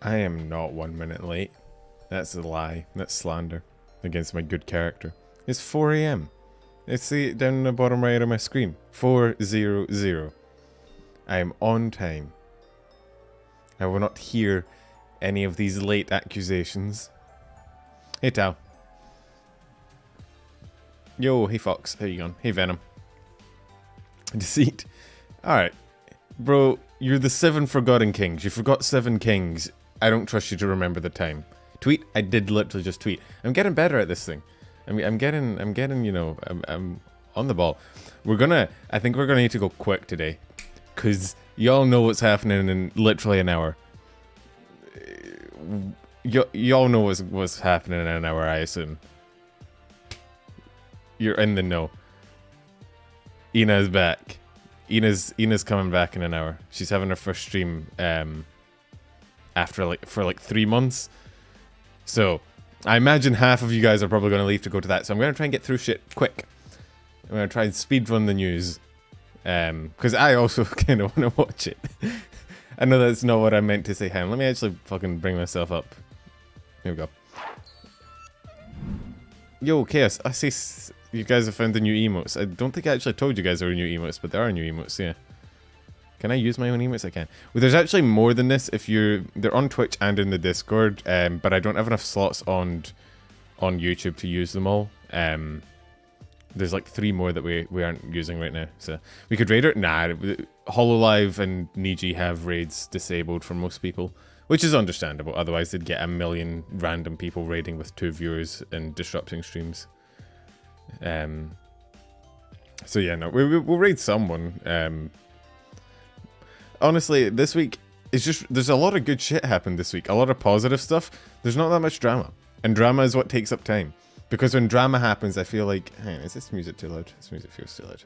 I am not 1 minute late. That's a lie. That's slander against my good character. It's 4 a.m. It's down in the bottom right of my screen. 4:00. I am on time. I will not hear any of these late accusations. Hey, Tao. Yo, hey, Fox. How you going? Hey, Venom. Deceit. Alright. Bro, you're the 7 forgotten kings. You forgot 7 kings. I don't trust you to remember the time. Tweet? I did literally just tweet. I'm getting better at this thing. I'm getting, you know, I'm on the ball. I think we're gonna need to go quick today. Cause y'all know what's happening in literally an hour. Y'all know what's happening in an hour, I assume. You're in the know. Ina's back. Ina's coming back in an hour. She's having her first stream after for 3 months. So I imagine half of you guys are probably going to leave to go to that. So I'm going to try and get through shit quick. I'm going to try and speedrun the news. Because I also kind of want to watch it. I know that's not what I meant to say. Let me actually fucking bring myself up. Here we go. Yo, Chaos. I see you guys have found the new emotes. I don't think I actually told you guys there were new emotes, but there are new emotes, yeah. Can I use my own emotes? I can. Well, there's actually more than this. They're on Twitch and in the Discord, but I don't have enough slots on YouTube to use them all. There's like 3 more that we aren't using right now. So we could raid her. Nah, Hololive and Niji have raids disabled for most people, which is understandable. Otherwise, they'd get a million random people raiding with 2 viewers and disrupting streams. So yeah, no, we'll raid someone. Honestly, this week, there's a lot of good shit happened this week. A lot of positive stuff. There's not that much drama. And drama is what takes up time. Because when drama happens, I feel like... Hang on, is this music too loud? This music feels too loud.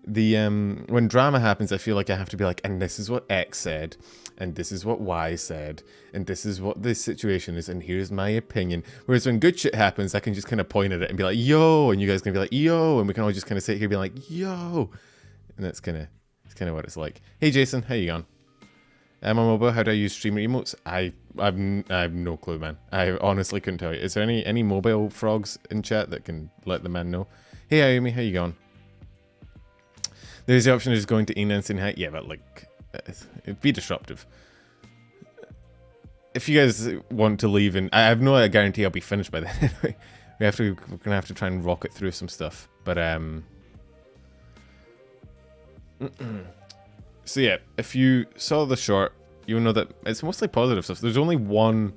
When drama happens, I feel like I have to be like, and this is what X said, and this is what Y said, and this is what this situation is, and here's my opinion. Whereas when good shit happens, I can just kind of point at it and be like, yo, and you guys can be like, yo, and we can all just kind of sit here being like, yo. And that's kind of what it's like. Hey Jason, how you going? I'm on mobile. How do I use streamer emotes? I have no clue, man. I honestly couldn't tell you. Is there any mobile frogs in chat that can let the man know? Hey Ayumi, how you going? There's the option of just going to Ina and saying hi. Yeah, but like, it'd be disruptive. If you guys want to leave, and I have no guarantee I'll be finished by then. Anyway, we're gonna have to try and rocket through some stuff. But so yeah, if you saw the short, you'll know that it's mostly positive stuff. There's only one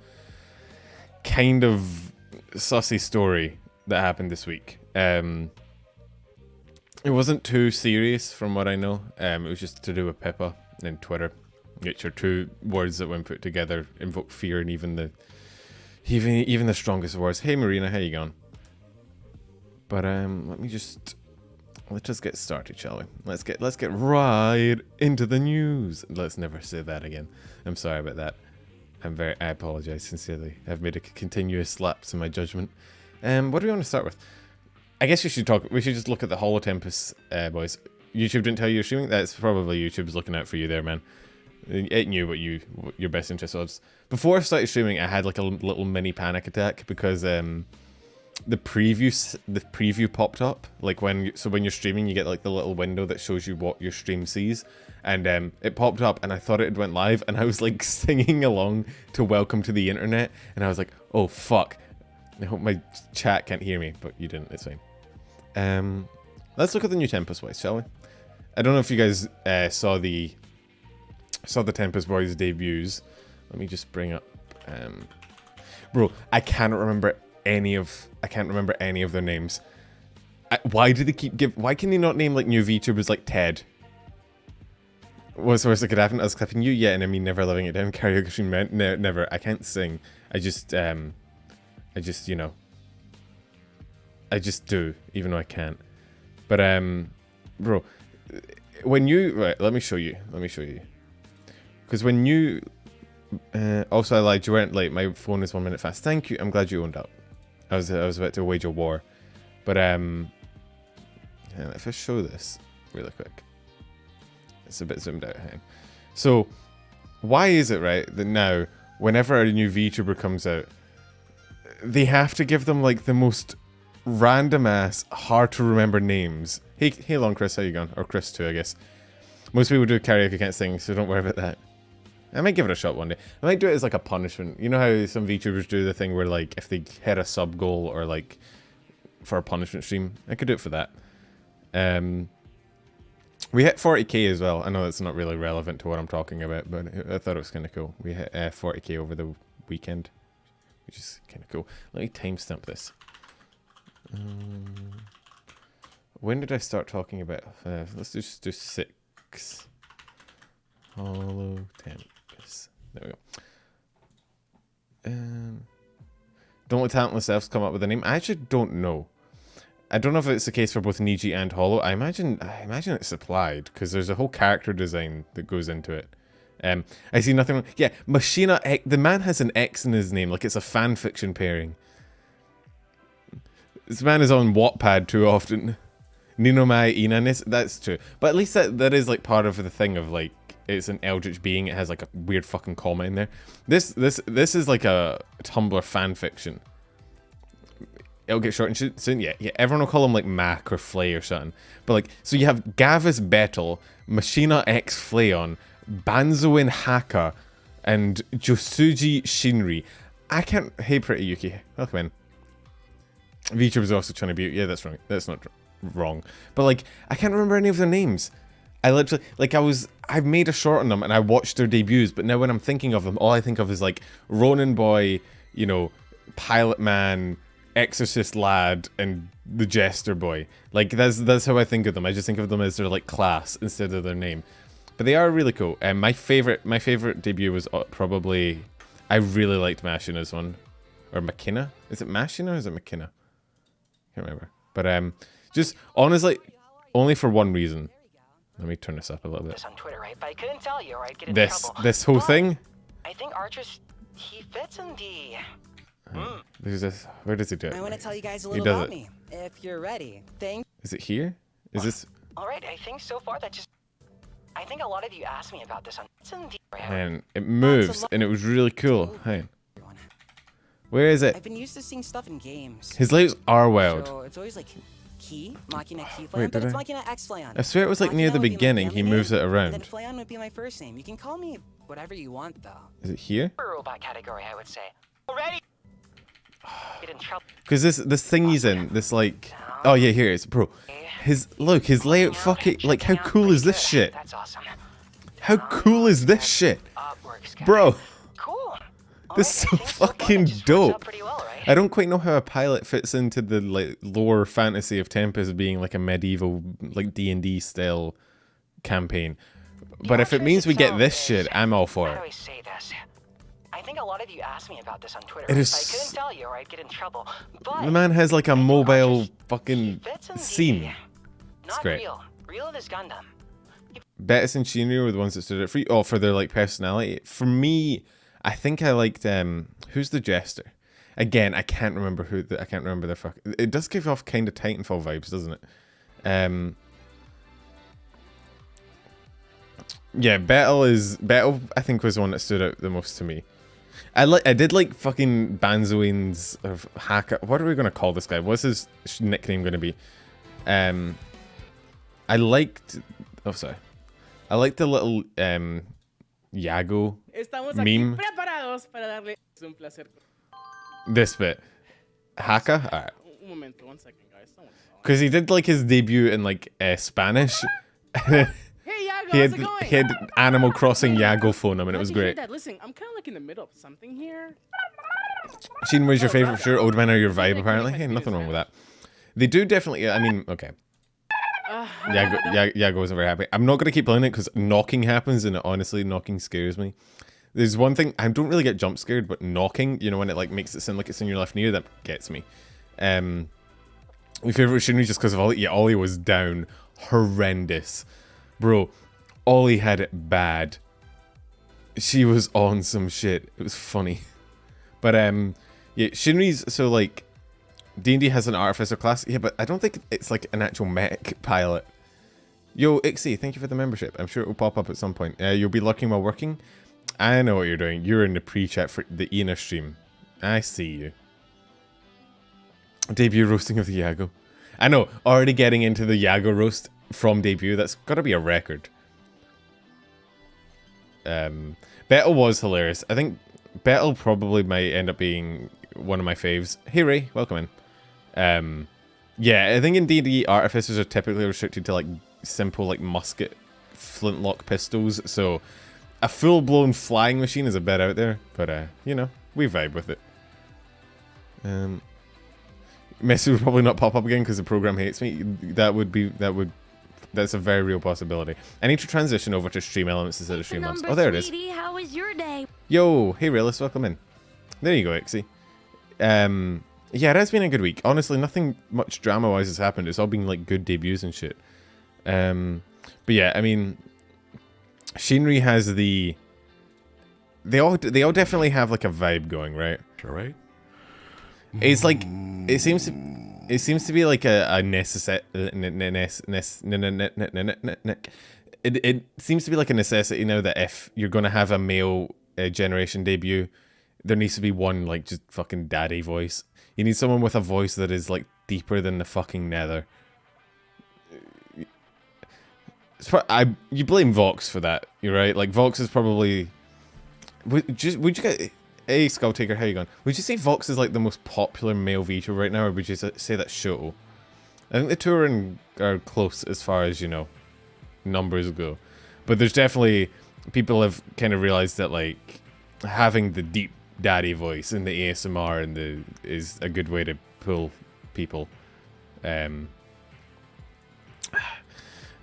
kind of sussy story that happened this week. It wasn't too serious from what I know. It was just to do with Pippa and Twitter, which are 2 words that when put together invoke fear and even the strongest of words. Hey Marina, how you going? But let's just get started, shall we? Let's get right into the news. Let's never say that again. I'm sorry about that. I apologize sincerely. I've made a continuous lapse in my judgment. What do we want to start with? I guess we should just look at the Holotempus, boys. YouTube didn't tell you you're streaming? That's probably YouTube's looking out for you there, man. It knew what your best interest was. Before I started streaming, I had like a little mini panic attack because the preview popped up. Like when you're streaming, you get like the little window that shows you what your stream sees, and it popped up, and I thought it went live, and I was like singing along to "Welcome to the Internet," and I was like, "Oh fuck." I hope my chat can't hear me, but you didn't. It's fine. Let's look at the new Tempest boys, shall we? I don't know if you guys saw the Tempest boys debuts. Let me just bring up. Bro, I can't remember any of their names. Why do they why can they not name like new VTubers like Ted? What's the worst that could happen? I was clapping you, yeah, and I mean never living it down. Karaoke stream, never. I can't sing. I just you know, I just do, even though I can't. But bro, when you let me show you. Because when you also I lied, you weren't late. My phone is 1 minute fast. Thank you. I'm glad you owned up. I was about to wage a war, but if I show this really quick, it's a bit zoomed out. So why is it right that now whenever a new VTuber comes out, they have to give them like the most random ass, hard to remember names. Hey long Chris, how you going? Or Chris too, I guess. Most people do karaoke, can't sing, so don't worry about that. I might give it a shot one day. I might do it as like a punishment. You know how some VTubers do the thing where like if they hit a sub goal or like for a punishment stream, I could do it for that. We hit 40k as well. I know that's not really relevant to what I'm talking about, but I thought it was kind of cool. We hit 40k over the weekend, which is kind of cool. Let me timestamp this. When did I start talking about? Let's just do 6. Holotempus. There we go. Don't let talentless elves come up with a name. I actually don't know. I don't know if it's the case for both Niji and Holo. I imagine it's supplied because there's a whole character design that goes into it. I see nothing. Yeah, Machina X. The man has an X in his name, like it's a fan fiction pairing. This man is on Wattpad too often. Ninomae Inanis. That's true, but at least that is like part of the thing of like it's an eldritch being. It has like a weird fucking comma in there. This is like a Tumblr fan fiction. It'll get shortened soon. Yeah. Everyone will call him like Mac or Flay or something. But like, so you have Gavis Bettel, Machina X Flayon, Banzoin Haka, and Josuji Shinri. I can't. Hey, Pretty Yuki, welcome in. VTuber's also trying to be. Yeah, that's wrong. That's not wrong. But like, I can't remember any of their names. I literally like I've made a short on them and I watched their debuts. But now when I'm thinking of them, all I think of is like Ronin Boy, you know, Pilot Man, Exorcist Lad, and the Jester Boy. Like that's how I think of them. I just think of them as their like class instead of their name. But they are really cool. And my favorite debut was probably, I really liked Machina's one, or Machina. Is it Machina or is it Machina? Can't remember. But just honestly, only for one reason. Let me turn this up a little bit. On Twitter, right? But I couldn't tell you, or I'd get in trouble. This whole thing. I think Archer's he fits in the. There's this. Where does he do it? I want to tell you guys a little about me, if you're ready. Is it here? Is this? All right, I think so far that just. I think a lot of you asked me about this on. It's in the. And it moves, and it was really cool. Hey. Where is it? I've been used to seeing stuff in games. His layouts are wild. So it's always like key, Machina key Flayon, but it's Machina X Flayon. I swear it was like near the beginning. He moves it around. Then Flayon would be my first name. You can call me whatever you want, though. Is it here? Robot category, I would say. Already. Get in trouble. Because this thing he's in, this like, oh yeah, here it is, bro. His layout, fucking like, how cool is this shit? That's awesome. How cool is this shit, bro? Cool. This is so fucking dope. I don't quite know how a pilot fits into the like lore fantasy of Tempest being like a medieval like D&D style campaign, but if it means we get this shit, I'm all for it. I think a lot of you asked me about this on Twitter. It is. I couldn't tell you, or I'd get in trouble. But the man has like a mobile fucking scene. It's great. Real as Gundam. Bettis and Shinryu were the ones that stood out for you. Oh, for their like personality. For me, I think I liked who's the Jester? Again, I can't remember I can't remember their fuck. It does give off kind of Titanfall vibes, doesn't it? Yeah, Bettel I think was the one that stood out the most to me. I did like fucking Banzoin's of Haka. What are we gonna call this guy? What's his nickname gonna be? I liked. Oh, sorry. I liked the little Yago meme. This bit. Haka? Alright. Because he did like his debut in like Spanish. He had Animal Crossing Yago phone him and it was great. Listen, I'm kind of like in the middle of something here. Sheen, was your favorite? Sure, Old Men are your vibe apparently. Hey, nothing wrong with that. They do definitely, I mean, okay. Yago wasn't very happy. I'm not going to keep playing it because knocking happens and honestly, knocking scares me. There's one thing, I don't really get jump scared, but knocking, you know, when it like makes it sound like it's in your left ear, that gets me. My favorite was Shinri just because of Ollie. Yeah, Ollie was down. Horrendous. Bro, Ollie had it bad. She was on some shit. It was funny. But yeah, Shinri's, so like D&D has an artificer class. Yeah, but I don't think it's like an actual mech pilot. Yo, Ixie, thank you for the membership. I'm sure it will pop up at some point. You'll be lurking while working. I know what you're doing. You're in the pre-chat for the Ina stream. I see you. Debut roasting of the Yago. I know, already getting into the Yago roast from debut. That's got to be a record. Bettel was hilarious. I think Bettel probably might end up being one of my faves. Hey Ray, welcome in. Yeah, I think in D&D artificers are typically restricted to like simple like musket flintlock pistols, so a full-blown flying machine is a bit out there, but you know, we vibe with it. Messi would probably not pop up again because the program hates me. That's a very real possibility. I need to transition over to stream elements instead of stream lamps. Oh, there it is. How was your day? Yo, hey Realist, welcome in. There you go, Ixie. Yeah, it has been a good week. Honestly, nothing much drama-wise has happened. It's all been like good debuts and shit. But yeah, I mean, Shinri has the. They all definitely have like a vibe going, right? All right. It's like it seems to be like a necessity. It seems to be like a necessity now that if you're gonna have a male generation debut, there needs to be one like just fucking daddy voice. You need someone with a voice that is like deeper than the fucking nether. You blame Vox for that, you're right. Like Vox is probably. Would you get? Hey, Skulltaker, how you going? Would you say Vox is like the most popular male VTuber right now, or would you say that's Shoto? I think the two are close as far as, you know, numbers go. But there's definitely, people have kind of realized that like having the deep daddy voice in the ASMR and is a good way to pull people. I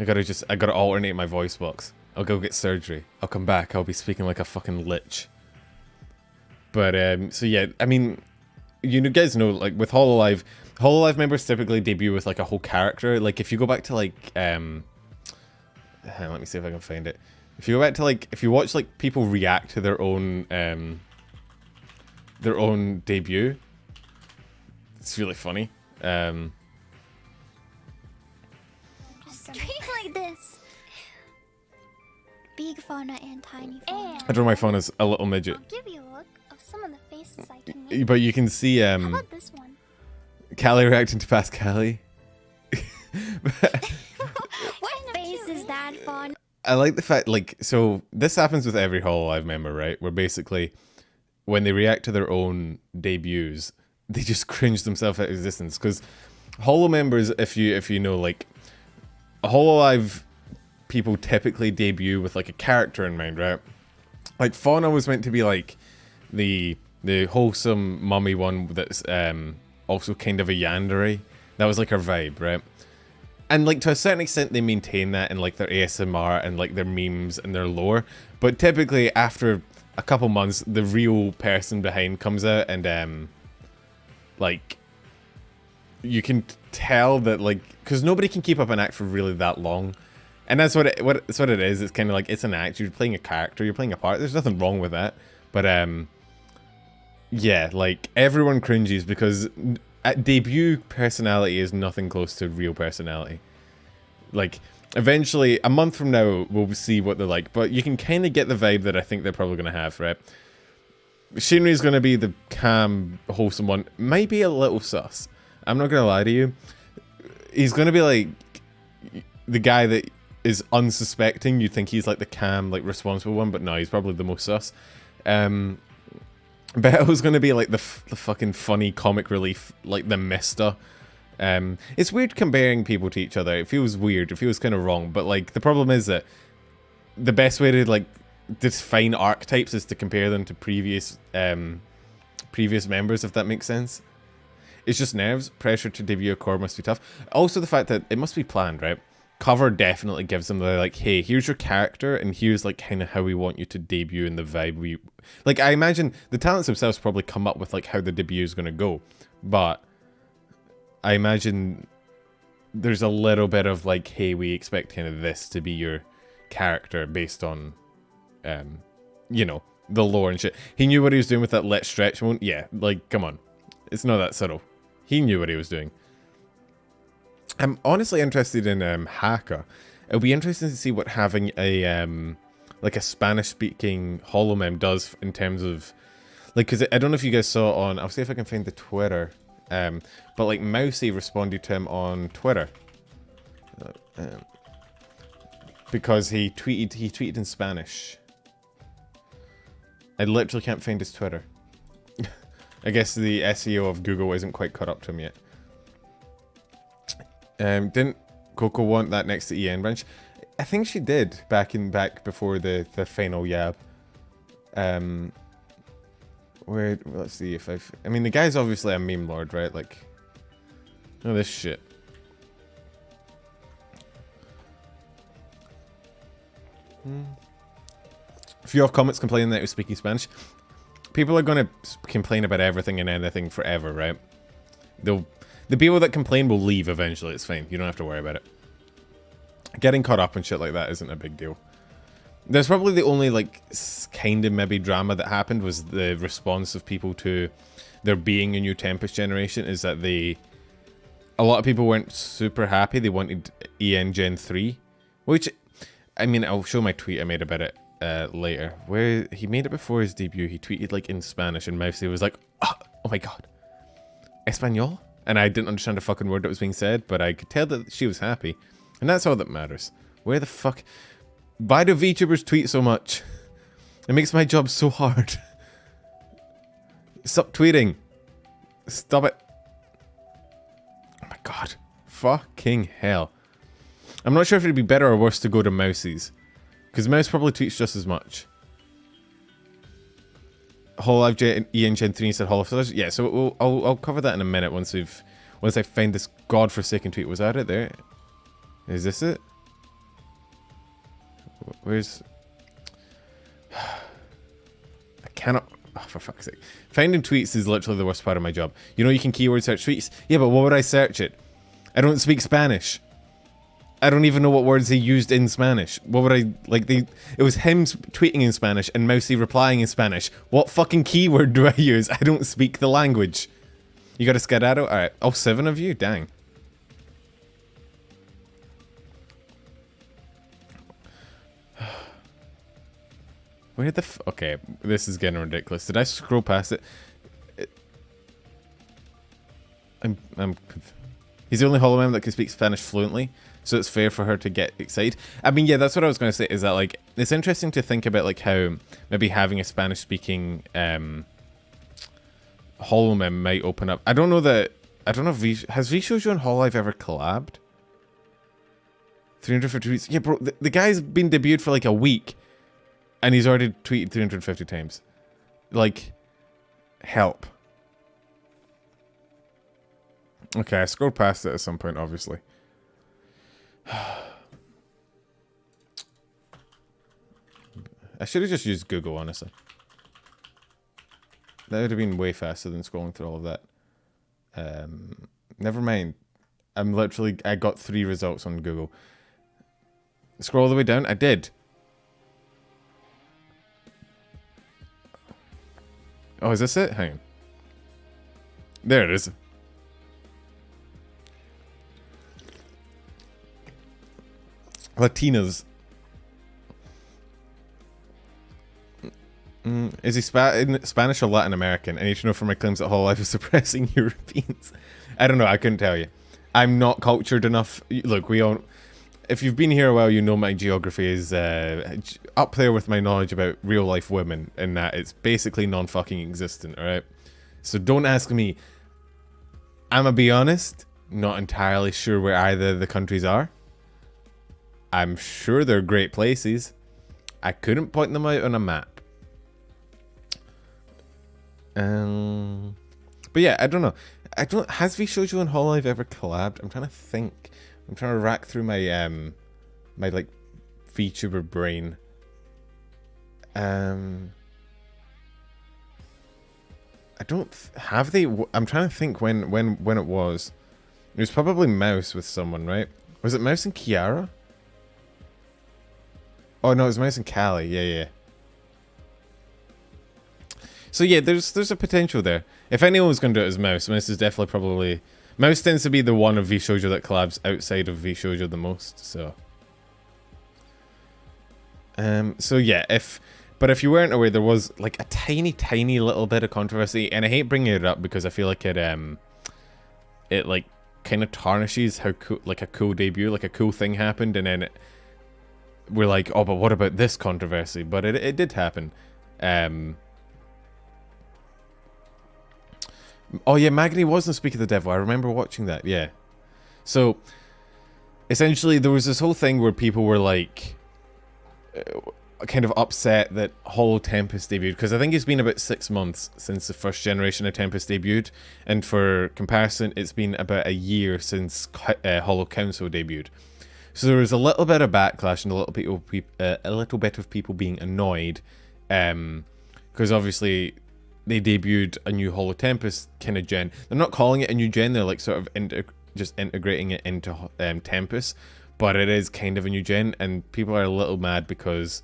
gotta alternate my voice box. I'll go get surgery. I'll come back. I'll be speaking like a fucking lich. But, so yeah, I mean, you guys know, like, with hololive members typically debut with, like, a whole character. Like, if you go back to, like, let me see if I can find it. If you go back to, like, if you watch, like, people react to their own debut, it's really funny. Stream like this. Big fauna and tiny fauna. I draw my phone as a little midget. I'll give you a look of some of the faces I can make. But you can see, How about this one? Callie reacting to past Callie. What face is that fun? I like the fact, like, so this happens with every hololive member, right? Where basically, when they react to their own debuts, they just cringe themselves out of existence. Because holo members, if you know, like, hololive people typically debut with like a character in mind, right? Like Fauna was meant to be like the wholesome mummy one that's also kind of a yandere. That was like her vibe, right? And like to a certain extent they maintain that in like their ASMR and like their memes and their lore. But typically after a couple months the real person behind comes out and like you can tell that like, because nobody can keep up an act for really that long. And that's what it is. It's kind of like, it's an act. You're playing a character. You're playing a part. There's nothing wrong with that. But, yeah, like, everyone cringes because at debut personality is nothing close to real personality. Like, eventually, a month from now, we'll see what they're like. But you can kind of get the vibe that I think they're probably going to have, right? Shinri's going to be the calm, wholesome one. Might be a little sus. I'm not going to lie to you. He's going to be, like, the guy that is unsuspecting. You'd think he's like the calm, like responsible one, but no, he's probably the most sus. Bettel's gonna be like the fucking funny comic relief, like the mister. It's weird comparing people to each other. It feels weird. It feels kind of wrong. But like the problem is that the best way to like define archetypes is to compare them to previous members, if that makes sense. It's just nerves. Pressure to debut a core must be tough. Also the fact that it must be planned, right? Cover definitely gives them the like, hey, here's your character and here's like kind of how we want you to debut and the vibe we like. I imagine the talents themselves probably come up with like how the debut is going to go, but I imagine there's a little bit of like, hey, we expect kind of this to be your character based on you know, the lore and shit. He knew what he was doing with that let's stretch moment. Yeah, like come on, it's not that subtle. He knew what he was doing. I'm honestly interested in Haka. It'll be interesting to see what having a like a Spanish-speaking holomem does in terms of, like, because I don't know if you guys saw on, I'll see if I can find the Twitter, but like Mousy responded to him on Twitter, because he tweeted in Spanish. I literally can't find his Twitter. I guess the SEO of Google isn't quite caught up to him yet. Didn't Coco want that next to EN branch? I think she did back before the final yab. Where, let's see if I mean, the guy's obviously a meme lord, right? Like, oh, this shit. A few off comments complaining that it was speaking Spanish. People are going to complain about everything and anything forever, right? The people that complain will leave eventually. It's fine. You don't have to worry about it. Getting caught up and shit like that isn't a big deal. There's probably the only, like, kind of maybe drama that happened was the response of people to there being a new Tempest generation, is that a lot of people weren't super happy. They wanted EN Gen 3, which, I mean, I'll show my tweet I made about it later, where he made it before his debut. He tweeted, like, in Spanish, and Mousy was like, oh my god, Espanol? And I didn't understand a fucking word that was being said, but I could tell that she was happy. And that's all that matters. Where the fuck... Why do VTubers tweet so much? It makes my job so hard. Stop tweeting. Stop it. Oh my god. Fucking hell. I'm not sure if it'd be better or worse to go to Mousy's. Because Mouse probably tweets just as much. Hololive EN Gen 3 instead of Hololive. Yeah, so I'll cover that in a minute once I find this godforsaken tweet. Was that it there? Is this it? Where's... I cannot... Oh, for fuck's sake. Finding tweets is literally the worst part of my job. You know you can keyword search tweets? Yeah, but what would I search it? I don't speak Spanish. I don't even know what words he used in Spanish. What would I... Like, it was him tweeting in Spanish and Mousy replying in Spanish. What fucking keyword do I use? I don't speak the language. You got a skedaddle? Alright. Oh, 7 of you? Dang. Where the okay, this is getting ridiculous. Did I scroll past it? He's the only holomem that can speak Spanish fluently, so it's fair for her to get excited. I mean, yeah, that's what I was going to say, is that, like, it's interesting to think about, like, how maybe having a Spanish-speaking holomem might open up. I don't know if has Vshojo and Hololive ever collabed? 350 tweets? Yeah, bro, the guy's been debuted for, like, a week. And he's already tweeted 350 times. Like, help. Okay, I scrolled past it at some point, obviously. I should have just used Google, honestly. That would have been way faster than scrolling through all of that. Never mind. I got 3 results on Google. Scroll all the way down? I did. Oh, is this it? Hang on. There it is. Latinas. Is he Spanish or Latin American? I need to know for my claims that Hololive is suppressing Europeans. I don't know. I couldn't tell you. I'm not cultured enough. Look, we all... If you've been here a while, you know my geography is up there with my knowledge about real-life women, in that it's basically non-fucking existent, alright? So don't ask me. I'ma be honest, not entirely sure where either of the countries are. I'm sure they're great places. I couldn't point them out on a map. But yeah, I don't know. Has Vshojo and Hololive ever collabed? I'm trying to think. I'm trying to rack through my my like VTuber brain. I don't have they. I'm trying to think when it was. It was probably Mouse with someone, right? Was it Mouse and Kiara? Oh no, it was Mouse and Callie. Yeah. So yeah, there's a potential there. If anyone was going to do it as Mouse, Mouse is definitely probably... Mouse tends to be the one of Vshojo that collabs outside of Vshojo the most, so... So yeah, if you weren't aware, there was like a tiny little bit of controversy, and I hate bringing it up because I feel like it like kind of tarnishes how cool, like a cool debut, like a cool thing happened, and then we're like, oh, but what about this controversy? But it did happen. Oh yeah, Magni wasn't Speak of the Devil. I remember watching that. Yeah. So essentially, there was this whole thing where people were like, kind of upset that Holotempus debuted, because I think it's been about 6 months since the first generation of Tempest debuted, and for comparison, it's been about a year since Holo Council debuted. So there was a little bit of backlash and a little bit of people being annoyed, because obviously they debuted a new Holotempus kind of gen. They're not calling it a new gen; they're like sort of just integrating it into Tempest, but it is kind of a new gen, and people are a little mad because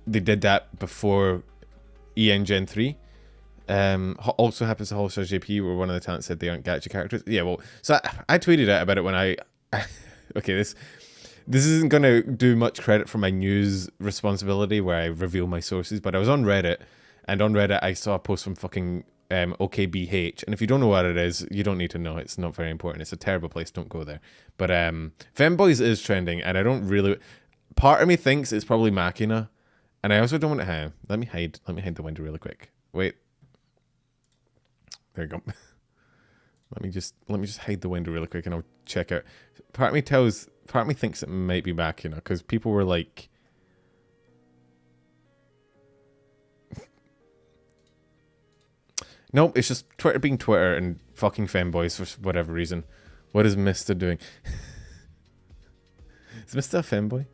they did that before EN Gen 3. Also happens to Hololive JP, where one of the talents said they aren't gacha characters. Yeah, well, so I tweeted out about it when I okay, this isn't going to do much credit for my news responsibility where I reveal my sources, but I was on Reddit, and on Reddit I saw a post from fucking OKBH, and if you don't know what it is, you don't need to know. It's not very important. It's a terrible place. Don't go there. But Femboys is trending, and I don't really. Part of me thinks it's probably Machina, and I also don't want to. Let me hide the window really quick. Wait. There you go. let me just hide the window really quick, and I'll check out. Part of me thinks it might be Machina, because people were like. Nope, it's just Twitter being Twitter and fucking Femboys for whatever reason. What is Mr. doing? Is Mr. a femboy?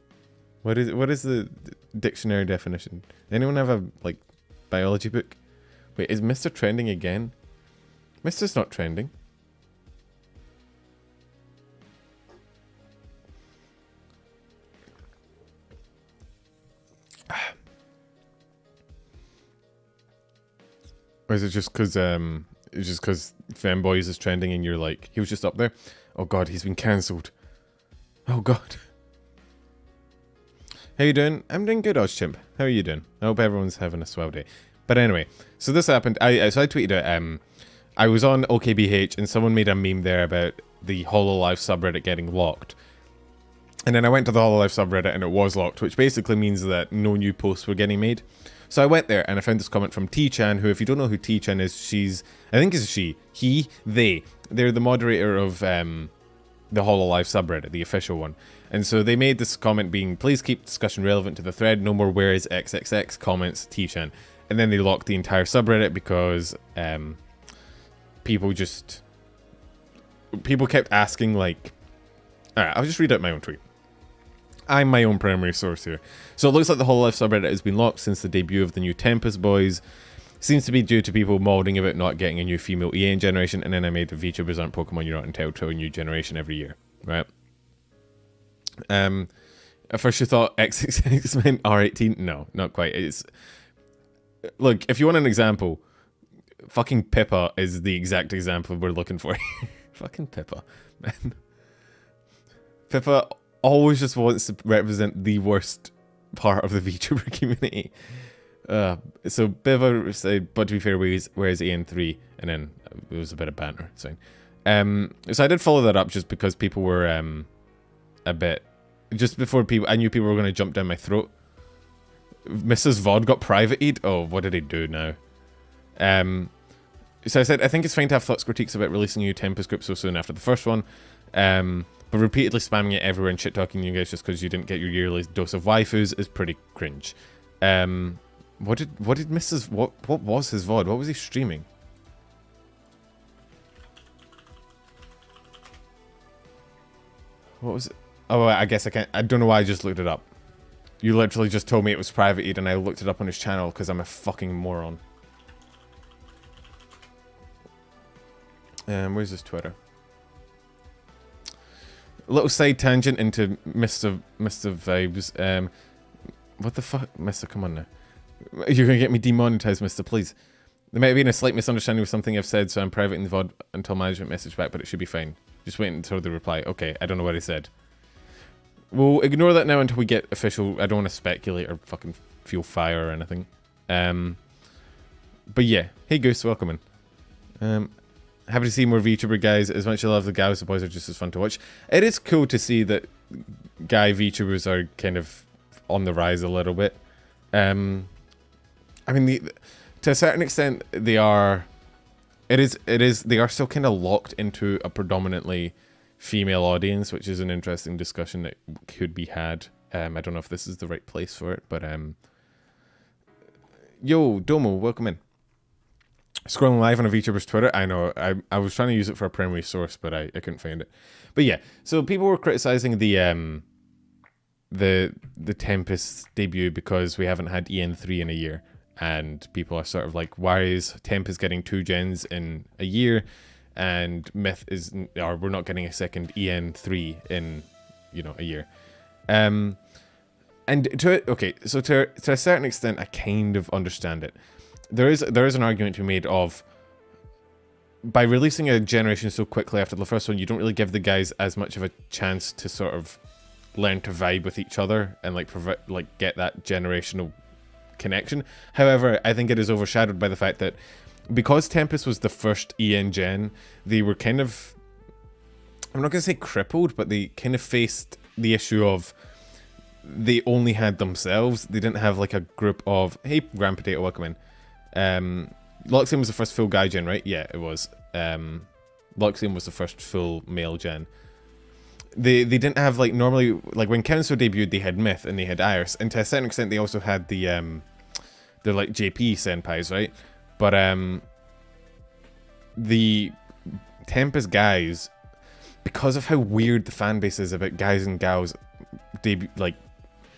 What is the dictionary definition? Anyone have a like biology book? Wait, is Mr. trending again? Mr's not trending. Or is it just because Femboys is trending and you're like, he was just up there? Oh god, he's been cancelled. Oh god. How you doing? I'm doing good, Ozchimp. How are you doing? I hope everyone's having a swell day. But anyway, so this happened. I tweeted it. I was on OKBH and someone made a meme there about the Hololive subreddit getting locked. And then I went to the Hololive subreddit and it was locked, which basically means that no new posts were getting made. So I went there and I found this comment from T-chan, who, if you don't know who T-chan is, I think it's she, he, they. They're the moderator of the Hololive subreddit, the official one. And so they made this comment being, please keep discussion relevant to the thread, no more where is XXX comments, T-chan. And then they locked the entire subreddit because people kept asking, like, alright, I'll just read out my own tweet. I'm my own primary source here. So it looks like the Hololive subreddit has been locked since the debut of the new Tempest boys. Seems to be due to people molding about not getting a new female EN generation, and then I made the VTubers aren't Pokemon, you're not entitled to a new generation every year. Right? At first you thought XXX meant R18? No, not quite. It's look, if you want an example, fucking Pippa is the exact example we're looking for. Fucking Pippa, man. Pippa always just wants to represent the worst part of the VTuber community. So Pippa said, but to be fair, where's AN3? And then it was a bit of banter. So I did follow that up just because people were a bit, just before I knew people were going to jump down my throat. Mrs. Vod got privated. Oh, what did he do now? So I said, I think it's fine to have thoughts critiques about releasing a new Tempest group so soon after the first one. But repeatedly spamming it everywhere and shit talking you guys just because you didn't get your yearly dose of waifus is pretty cringe. What did Mrs. What was his VOD? What was he streaming? What was it? Oh, I guess I can't. I don't know why I just looked it up. You literally just told me it was privated and I looked it up on his channel because I'm a fucking moron. Where's his Twitter? A little side tangent into Mr. Vibes. What the fuck? Mr. Come on now. You're going to get me demonetized, Mr. Please. There might have been a slight misunderstanding with something I've said, so I'm private in the VOD until management message back, but it should be fine. Just wait until the reply. Okay, I don't know what he said. we'll ignore that now until we get official. I don't want to speculate or fucking feel fire or anything. But yeah, hey Goose, welcome in. Happy to see more VTuber guys. As much as I love the Gavis, the boys are just as fun to watch. It is cool to see that guy VTubers are kind of on the rise a little bit. I mean, to a certain extent, they are. It is. They are still kind of locked into a predominantly female audience, which is an interesting discussion that could be had. I don't know if this is the right place for it, but yo, Domo, welcome in. Scrolling live on a VTuber's Twitter. I know, I was trying to use it for a primary source, but I couldn't find it. But yeah, so people were criticizing the Tempest debut because we haven't had EN3 in a year. And people are sort of like, why is Tempest getting 2 gens in a year and Myth is, or we're not getting a second EN3 in, a year. And to a certain extent, I kind of understand it. There is an argument to be made of, by releasing a generation so quickly after the first one, you don't really give the guys as much of a chance to sort of learn to vibe with each other and get that generational connection. However, I think it is overshadowed by the fact that because Tempest was the first EN gen, they were kind of, I'm not going to say crippled, but they kind of faced the issue of they only had themselves. They didn't have like a group of, hey, Grand Potato, welcome in. Luxian was the first full guy gen, right? Yeah, it was. Luxian was the first full male gen. They didn't have normally when Kenso debuted, they had Myth and they had Iris, and to a certain extent they also had the JP senpais, right? But the Tempest guys, because of how weird the fan base is about guys and gals debut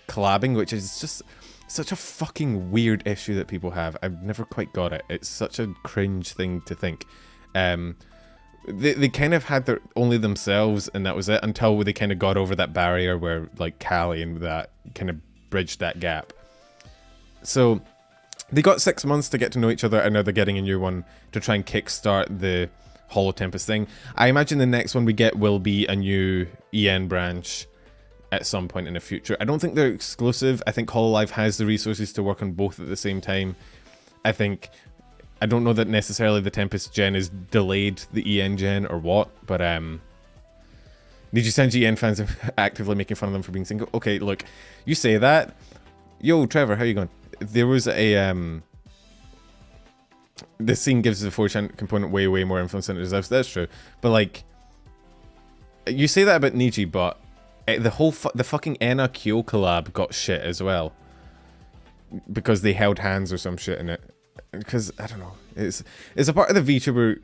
collabing, which is just such a fucking weird issue that people have. I've never quite got it. It's such a cringe thing to think. They kind of had only themselves, and that was it, until they kind of got over that barrier where Callie and that kind of bridged that gap. So they got 6 months to get to know each other, and now they're getting a new one to try and kickstart the Holotempus thing. I imagine the next one we get will be a new EN branch at some point in the future. I don't think they're exclusive. I think Hololive has the resources to work on both at the same time. I don't know that necessarily the Tempest gen is delayed the EN gen or what, but Nijisanji EN fans are actively making fun of them for being single. Okay, look, you say that. Yo, Trevor, how you going? There was a this scene gives the 4chan component way more influence than it deserves. That's true, but you say that about Niji, but the fucking Enna Kyo collab got shit as well because they held hands or some shit in it. Because I don't know, it's a part of the VTuber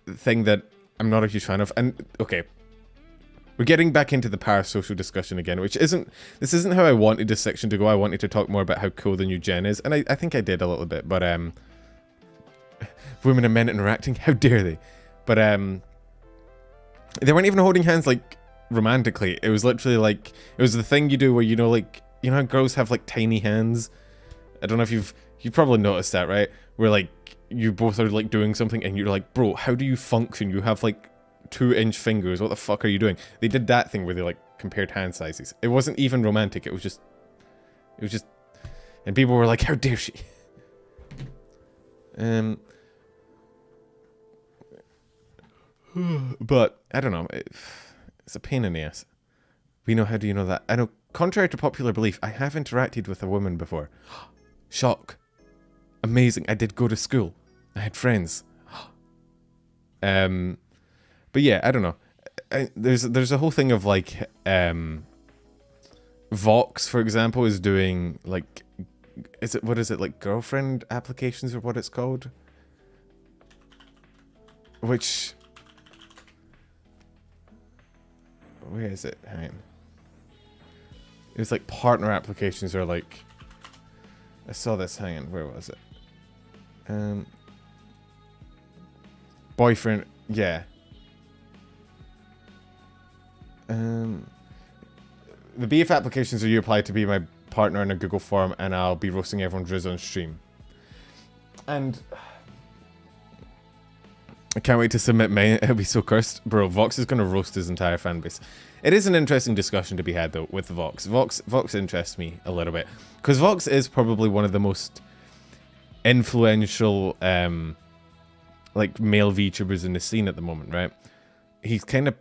thing that I'm not a huge fan of. And okay, we're getting back into the parasocial discussion again, which isn't how I wanted this section to go. I wanted to talk more about how cool the new gen is, and I think I did a little bit. But women and men interacting, how dare they? But they weren't even holding hands romantically. It was literally it was the thing you do where how girls have tiny hands. I don't know if you've probably noticed that, right? Where you both are doing something and you're like, bro, how do you function? You have 2-inch fingers. What the fuck are you doing? They did that thing where they compared hand sizes. It wasn't even romantic. It was just, and people were like, how dare she? But I don't know. It's a pain in the ass. We know. How do you know that? I know. Contrary to popular belief, I have interacted with a woman before. Shock. Amazing. I did go to school. I had friends. But yeah, I don't know. There's a whole thing of Vox, for example, is doing what is it girlfriend applications or what it's called? Which, where is it? Hang on. It was partner applications or I saw this. Hang on, where was it? Boyfriend, yeah. The BF applications are you apply to be my partner in a Google form, and I'll be roasting everyone's Riz on stream. And I can't wait to submit mine. It'll be so cursed, bro. Vox is gonna roast his entire fan base. It is an interesting discussion to be had though with Vox. Vox interests me a little bit because Vox is probably one of the most influential like male VTubers in the scene at the moment, right? He's kind of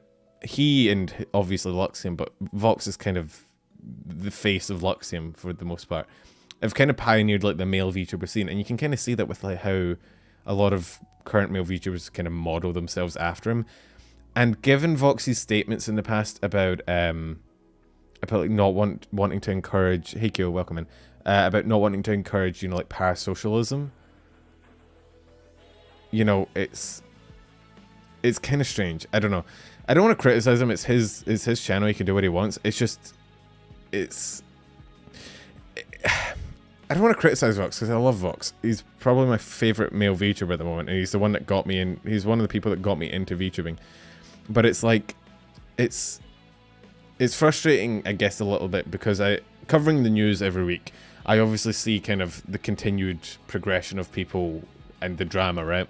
and obviously Luxium, but Vox is kind of the face of Luxium for the most part. Have kind of pioneered like the male VTuber scene, and you can kind of see that with like how a lot of current male VTubers kind of model themselves after him. And given Vox's statements in the past about like not wanting to encourage, hey Kyo, welcome in, about not wanting to encourage, you know, like parasocialism, you know, it's kind of strange. I don't know. I don't want to criticize him. It's his channel. He can do what he wants. It's just, I don't want to criticize Vox because I love Vox. He's probably my favorite male VTuber at the moment, and he's the one that got me in. He's one of the people that got me into VTubing. But it's like, it's frustrating, I guess, a little bit because covering the news every week, I obviously see kind of the continued progression of people and the drama, right?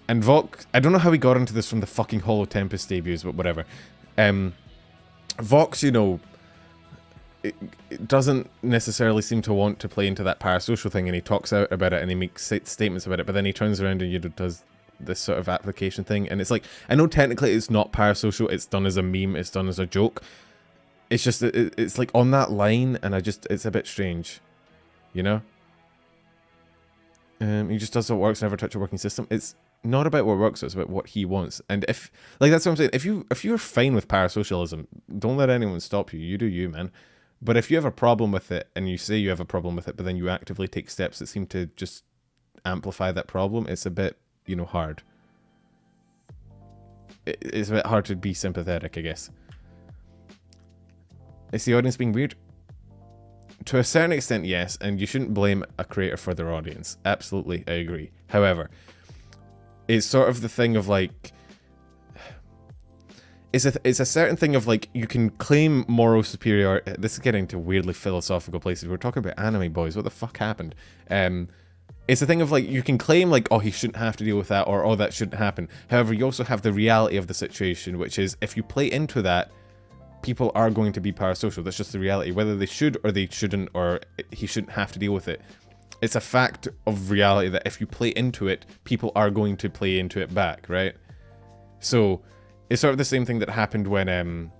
And Vox, I don't know how he got into this from the fucking Holotempus debuts, but whatever. Vox, you know, it doesn't necessarily seem to want to play into that parasocial thing, and he talks out about it and he makes statements about it, but then he turns around and, you know, does this sort of application thing, and it's like, I know technically it's not parasocial, it's done as a meme, it's done as a joke. It's just, it's like on that line, and it's a bit strange, you know? He just does what works, never touch a working system. It's not about what works, it's about what he wants. And if, like, that's what I'm saying, if you're fine with parasocialism, don't let anyone stop you. You do you, man. But if you have a problem with it, and you say you have a problem with it, but then you actively take steps that seem to just amplify that problem, it's a bit, you know, hard. It's a bit hard to be sympathetic, I guess. Is the audience being weird? To a certain extent, yes, and you shouldn't blame a creator for their audience. Absolutely, I agree. However, it's sort of the thing of like, it's a certain thing of like, you can claim moral superiority. This is getting to weirdly philosophical places. We're talking about anime, boys. What the fuck happened? It's a thing of like, you can claim like, oh, he shouldn't have to deal with that, or oh, that shouldn't happen. However, you also have the reality of the situation, which is if you play into that, people are going to be parasocial. That's just the reality. Whether they should or they shouldn't, or he shouldn't have to deal with it. It's a fact of reality that if you play into it, people are going to play into it back, right? So it's sort of the same thing that happened when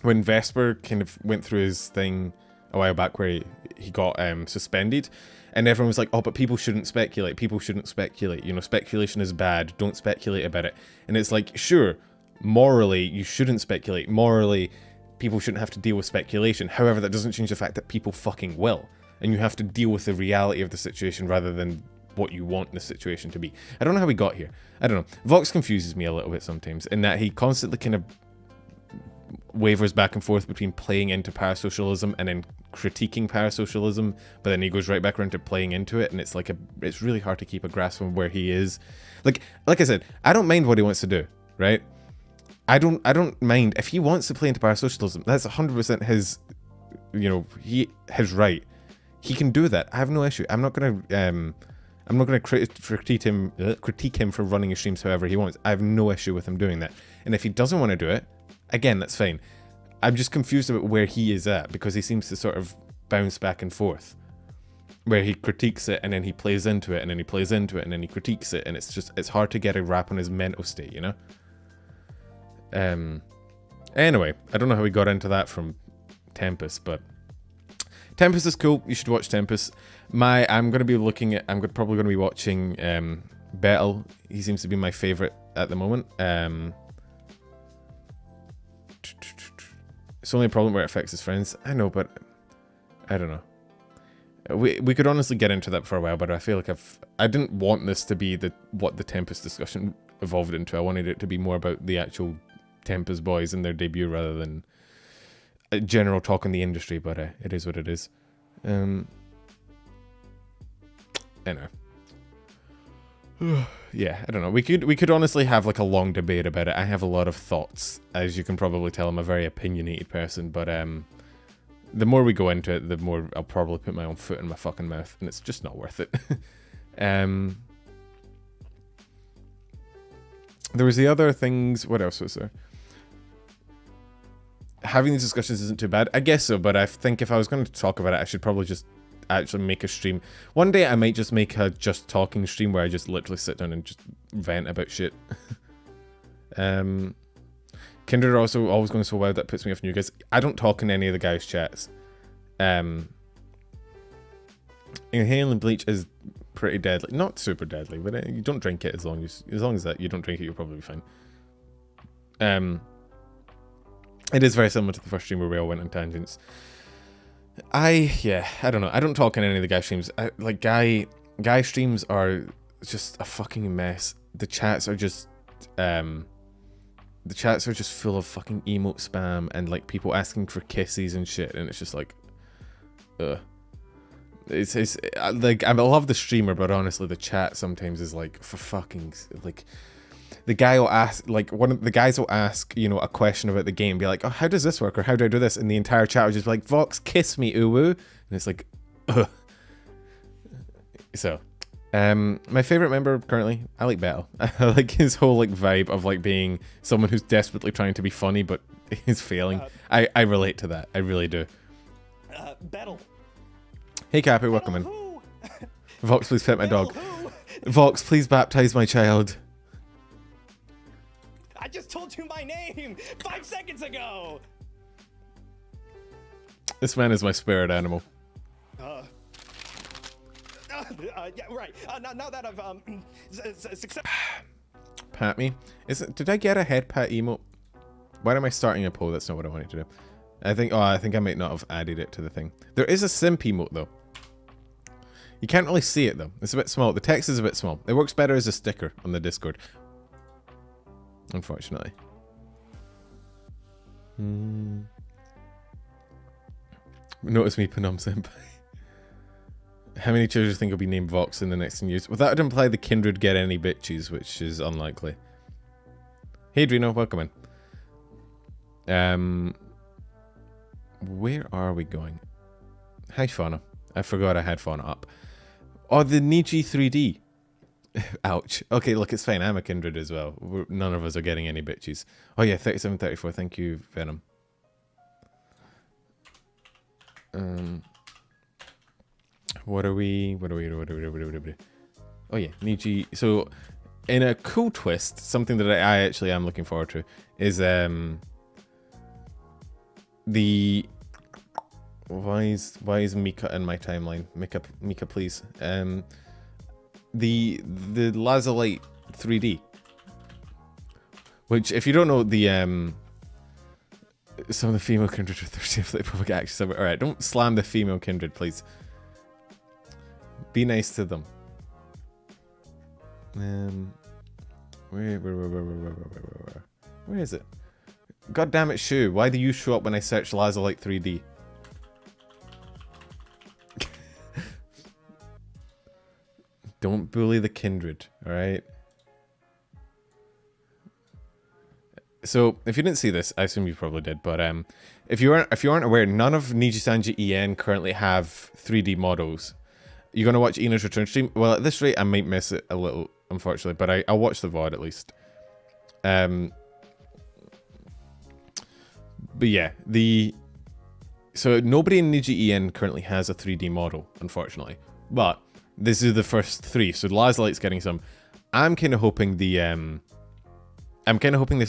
Vesper kind of went through his thing a while back where he got suspended, and everyone was like, oh, but people shouldn't speculate. People shouldn't speculate. You know, speculation is bad. Don't speculate about it. And it's like, sure, morally, you shouldn't speculate. Morally, people shouldn't have to deal with speculation. However, that doesn't change the fact that people fucking will. And you have to deal with the reality of the situation rather than what you want the situation to be. I don't know how we got here. I don't know. Vox confuses me a little bit sometimes in that he constantly kind of wavers back and forth between playing into parasocialism and then critiquing parasocialism, but then he goes right back around to playing into it, and it's like it's really hard to keep a grasp on where he is. Like I said, I don't mind what he wants to do, right? I don't mind if he wants to play into parasocialism. That's 100% his, you know, his right. He can do that. I have no issue. I'm not gonna critique him for running his streams however he wants. I have no issue with him doing that. And if he doesn't want to do it, again, that's fine. I'm just confused about where he is at, because he seems to sort of bounce back and forth, where he critiques it and then he plays into it and then he plays into it and then he critiques it, and it's hard to get a wrap on his mental state, you know? Anyway, I don't know how we got into that from Tempus, but Tempus is cool. You should watch Tempus. I'm probably gonna be watching Bettel. He seems to be my favorite at the moment. It's only a problem where it affects his friends. I know, but I don't know. We could honestly get into that for a while, but I feel like I didn't want this to be what the Tempus discussion evolved into. I wanted it to be more about the actual Tempus boys and their debut rather than a general talk in the industry, but it is what it is. Anyway. Yeah, I don't know. We could honestly have like a long debate about it. I have a lot of thoughts. As you can probably tell, I'm a very opinionated person, but the more we go into it, the more I'll probably put my own foot in my fucking mouth, and it's just not worth it. There was the other things. What else was there? having these discussions isn't too bad. I guess so, but I think if I was going to talk about it, I should probably just actually make a stream. One day I might just make a just talking stream where I just literally sit down and just vent about shit. Kindred are also always going so wild that puts me off new guys. I don't talk in any of the guys' chats. Inhaling bleach is pretty deadly. Not super deadly, but you don't drink it as long as that you don't drink it, you'll probably be fine. It is very similar to the first stream where we all went on tangents. I don't know. I don't talk in any of the guy streams. Like guy streams are just a fucking mess. The chats are just full of fucking emote spam and like people asking for kisses and shit, and it's just like, ugh. It's like, I love the streamer, but honestly, the chat sometimes is like, for fucking, like, the guy will ask, like, one of the guys will ask, you know, a question about the game, be like, oh, how does this work, or how do I do this, and the entire chat will just be like, Vox, kiss me, uwu, and it's like, ugh. So, my favorite member currently, I like Bettel. I like his whole like vibe of like being someone who's desperately trying to be funny but is failing. I relate to that. I really do. Bettel. Hey Cappy, welcome in. Vox, please pet my dog. Vox, please baptize my child. I just told you my name 5 seconds ago. This man is my spirit animal. Yeah, right. Now that I've success. Pat me. Did I get a head pat emote? Why am I starting a poll? That's not what I wanted to do. I think I might not have added it to the thing. There is a simp emote though. You can't really see it though. It's a bit small. The text is a bit small. It works better as a sticker on the Discord. Unfortunately. Notice me, Panam Senpai. How many children do you think will be named Vox in the next 10 years? Well, that would imply the kindred get any bitches, which is unlikely. Hey, Drino, welcome in. Where are we going? Hi, Fauna. I forgot I had Fauna up. Oh, the Niji 3D. Ouch. Okay, look, it's fine. I'm a kindred as well. None of us are getting any bitches. Oh yeah, 3734. Thank you, Venom. What are we? Oh yeah, Niji. So, in a cool twist, something that I actually am looking forward to is the. Why is Mika in my timeline? Mika, please. The Lazarlight 3D, which, if you don't know, the some of the female kindred are thirsty for the public access. All right, don't slam the female kindred, please. Be nice to them. Where is it? God damn it, Shu! Why do you show up when I search Lazarlight 3D? Don't bully the kindred, alright? So, if you didn't see this, I assume you probably did, but if you aren't aware, none of Nijisanji EN currently have 3D models. You're gonna watch Ina's return stream? Well, at this rate, I might miss it a little, unfortunately, but I'll watch the VOD at least. But yeah, so nobody in Niji EN currently has a 3D model, unfortunately. But this is the first 3, so Lazlight's getting some. I'm kind of hoping this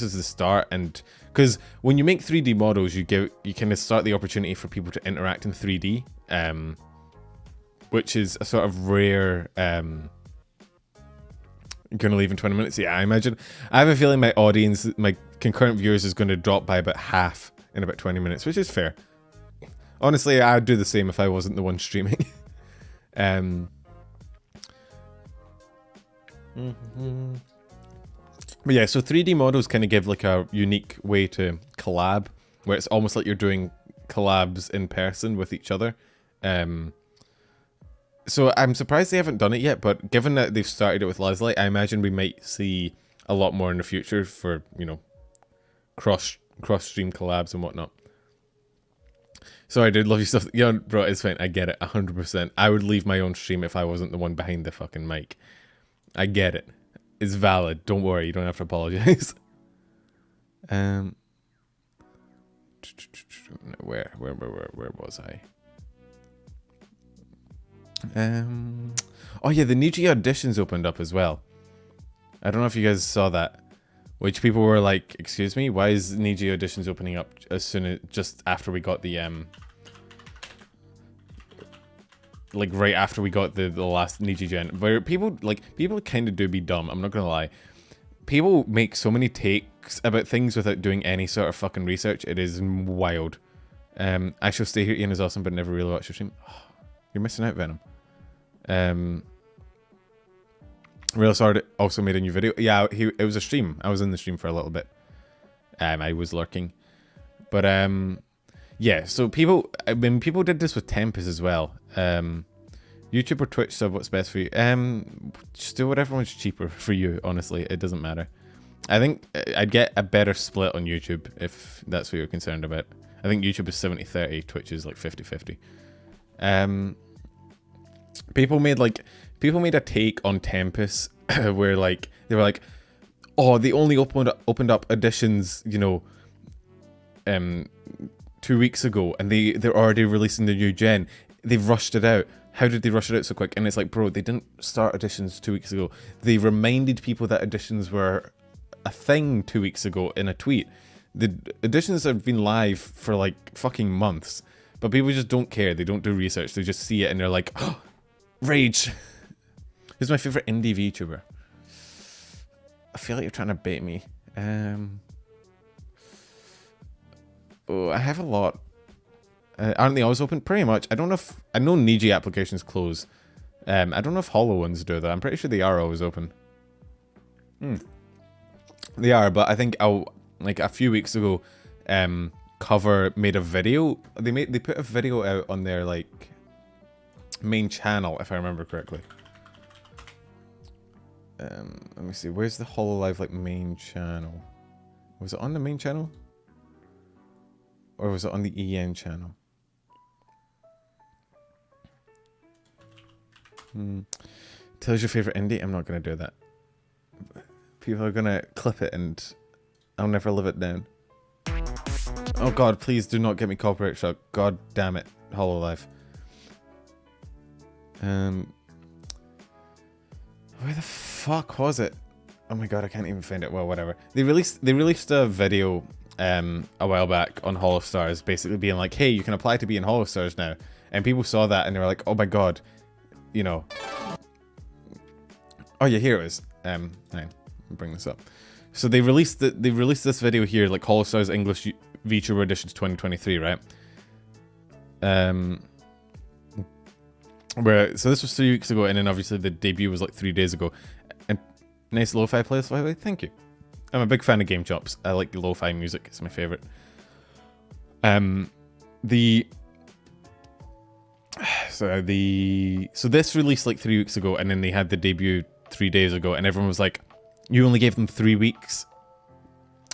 is the start, and because when you make 3D models, you kind of start the opportunity for people to interact in 3D, which is a sort of rare. Gonna leave in 20 minutes. Yeah, I imagine. I have a feeling my audience, my concurrent viewers, is going to drop by about half in about 20 minutes, which is fair. Honestly, I'd do the same if I wasn't the one streaming. But yeah, so 3D models kind of give like a unique way to collab, where it's almost like you're doing collabs in person with each other. So I'm surprised they haven't done it yet, but given that they've started it with Leslie, I imagine we might see a lot more in the future for, you know, cross-stream collabs and whatnot. Sorry, dude, love you stuff. Yeah, bro, it's fine. I get it, 100%. I would leave my own stream if I wasn't the one behind the fucking mic. I get it. It's valid. Don't worry. You don't have to apologize. Where was I? Oh yeah, the Niji Auditions opened up as well. I don't know if you guys saw that. Which people were like, excuse me, why is Niji Auditions opening up as soon as, just after we got the, like right after we got the last Niji gen, where people kind of do be dumb, I'm not gonna lie. People make so many takes about things without doing any sort of fucking research, it is wild. I Shall Stay Here, Ian is awesome, but never really watched your stream. Oh, you're missing out, Venom. Real Sword also made a new video. Yeah, it was a stream. I was in the stream for a little bit. I was lurking. But, yeah, so people did this with Tempus as well. YouTube or Twitch sub, what's best for you? Just do whatever one's cheaper for you, honestly. It doesn't matter. I think I'd get a better split on YouTube if that's what you're concerned about. I think YouTube is 70-30, Twitch is like 50-50. People made a take on Tempus where like they were like, oh, they only opened up editions, you know, 2 weeks ago, and they're already releasing the new gen. They've rushed it out. How did they rush it out so quick? And it's like, bro, they didn't start editions 2 weeks ago. They reminded people that editions were a thing 2 weeks ago in a tweet. The editions have been live for like fucking months, but people just don't care. They don't do research. They just see it and they're like, oh, rage. Who's my favorite indie VTuber? I feel like you're trying to bait me. Oh, I have a lot. Aren't they always open? Pretty much. I don't know if... I know Niji applications close. I don't know if Holo ones do though. I'm pretty sure they are always open. They are, but I think like a few weeks ago, Cover made a video. They put a video out on their like main channel, if I remember correctly. Let me see. Where's the hololive like main channel? Was it on the main channel? Or was it on the EN channel? Tell us your favorite indie. I'm not going to do that. People are going to clip it and I'll never live it down. Oh god, please do not get me copyright struck. God damn it. Hololive. Where the fuck was it? Oh my god, I can't even find it. Well, whatever. They released a video a while back on Holostars, basically being like, hey, you can apply to be in Holostars now. And people saw that and they were like, oh my god, you know. Oh yeah, here it is. Hang on, let me bring this up. So they released this video here, like Holostars English VTuber Editions 2023, right? So this was 3 weeks ago, and then obviously the debut was like 3 days ago. And nice lo-fi playlist, by the way, thank you. I'm a big fan of Game Chops. I like lo-fi music, it's my favorite. So this released like 3 weeks ago, and then they had the debut 3 days ago, and everyone was like, you only gave them 3 weeks.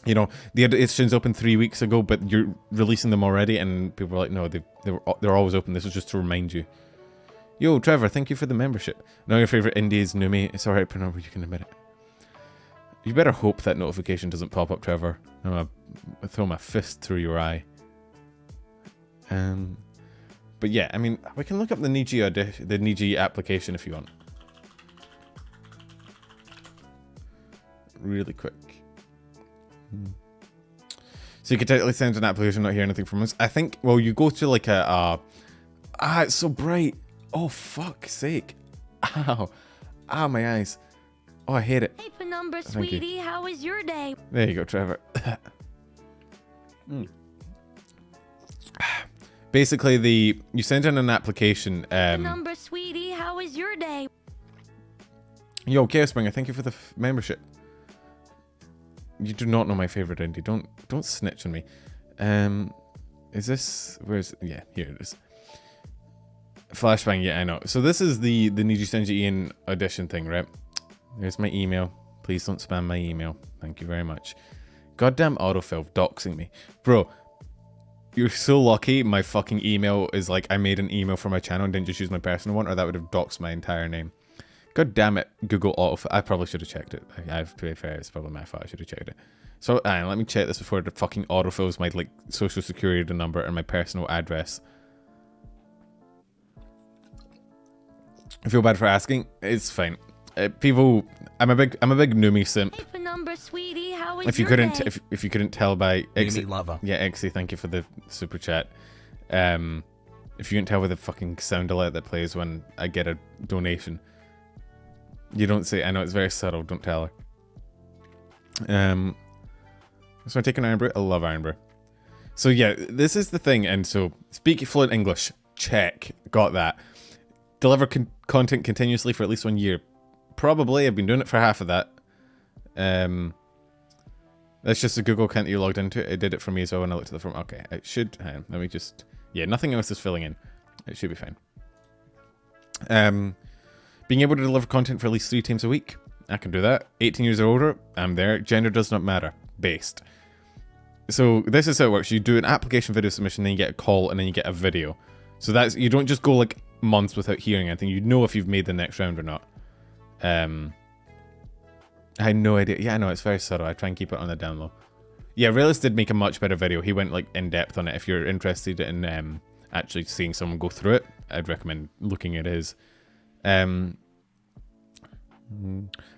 You know, the editions opened 3 weeks ago, but you're releasing them already, and people were like, no, they're always open. This was just to remind you. Yo, Trevor, thank you for the membership. Now your favorite indie is Ninomae. It's alright, Pendora, you can admit it. You better hope that notification doesn't pop up, Trevor. I'm gonna throw my fist through your eye. But yeah, I mean, we can look up the Niji application if you want. Really quick. So you can technically send an application, not hear anything from us. I think, well, you go to like a, it's so bright. Oh, fuck's sake. Ow. Ow, my eyes. Oh, I hate it. Hey, Penumbra, sweetie, how was your day? There you go, Trevor. Basically, you send in an application. Penumbra, sweetie, how was your day? Yo, Chaos Springer, thank you for the membership. You do not know my favorite indie. Don't snitch on me. Is this... Where's... Yeah, here it is. Flashbang, yeah, I know. So this is the Nijisanji Ian audition thing, right? There's my email. Please don't spam my email. Thank you very much. Goddamn autofill doxing me. Bro, you're so lucky my fucking email is like, I made an email for my channel and didn't just use my personal one, or that would have doxed my entire name. God damn it, Google Auto. I probably should have checked it. I've to be fair, it's probably my fault. I should have checked it. So let me check this before it fucking autofills my like social security number and my personal address. I feel bad for asking. It's fine. People, I'm a big Numi simp. Number, sweetie, how is If you your couldn't, day? if you couldn't tell by Numi lover. yeah, Exy, thank you for the super chat. If you couldn't tell by the fucking sound alert that plays when I get a donation, you don't say. I know it's very subtle. Don't tell her. So I'm taking Iron Brew. I love Iron Brew. So yeah, this is the thing. And so speak fluent English. Check. Got that. Deliver content continuously for at least 1 year. Probably. I've been doing it for half of that. That's just a Google account that you logged into. It did it for me as well when I looked at the form. Okay, it should. Hang on, let me just. Yeah, nothing else is filling in. It should be fine. Being able to deliver content for at least 3 times a week. I can do that. 18 years or older. I'm there. Gender does not matter. Based. So this is how it works. You do an application video submission, then you get a call, and then you get a video. So that's, you don't just go like months without hearing anything. You know if you've made the next round or not. I had no idea. Yeah, I know, it's very subtle. I try and keep it on the down low. Yeah, Realist did make a much better video. He went like in depth on it. If you're interested in actually seeing someone go through it, I'd recommend looking at his. But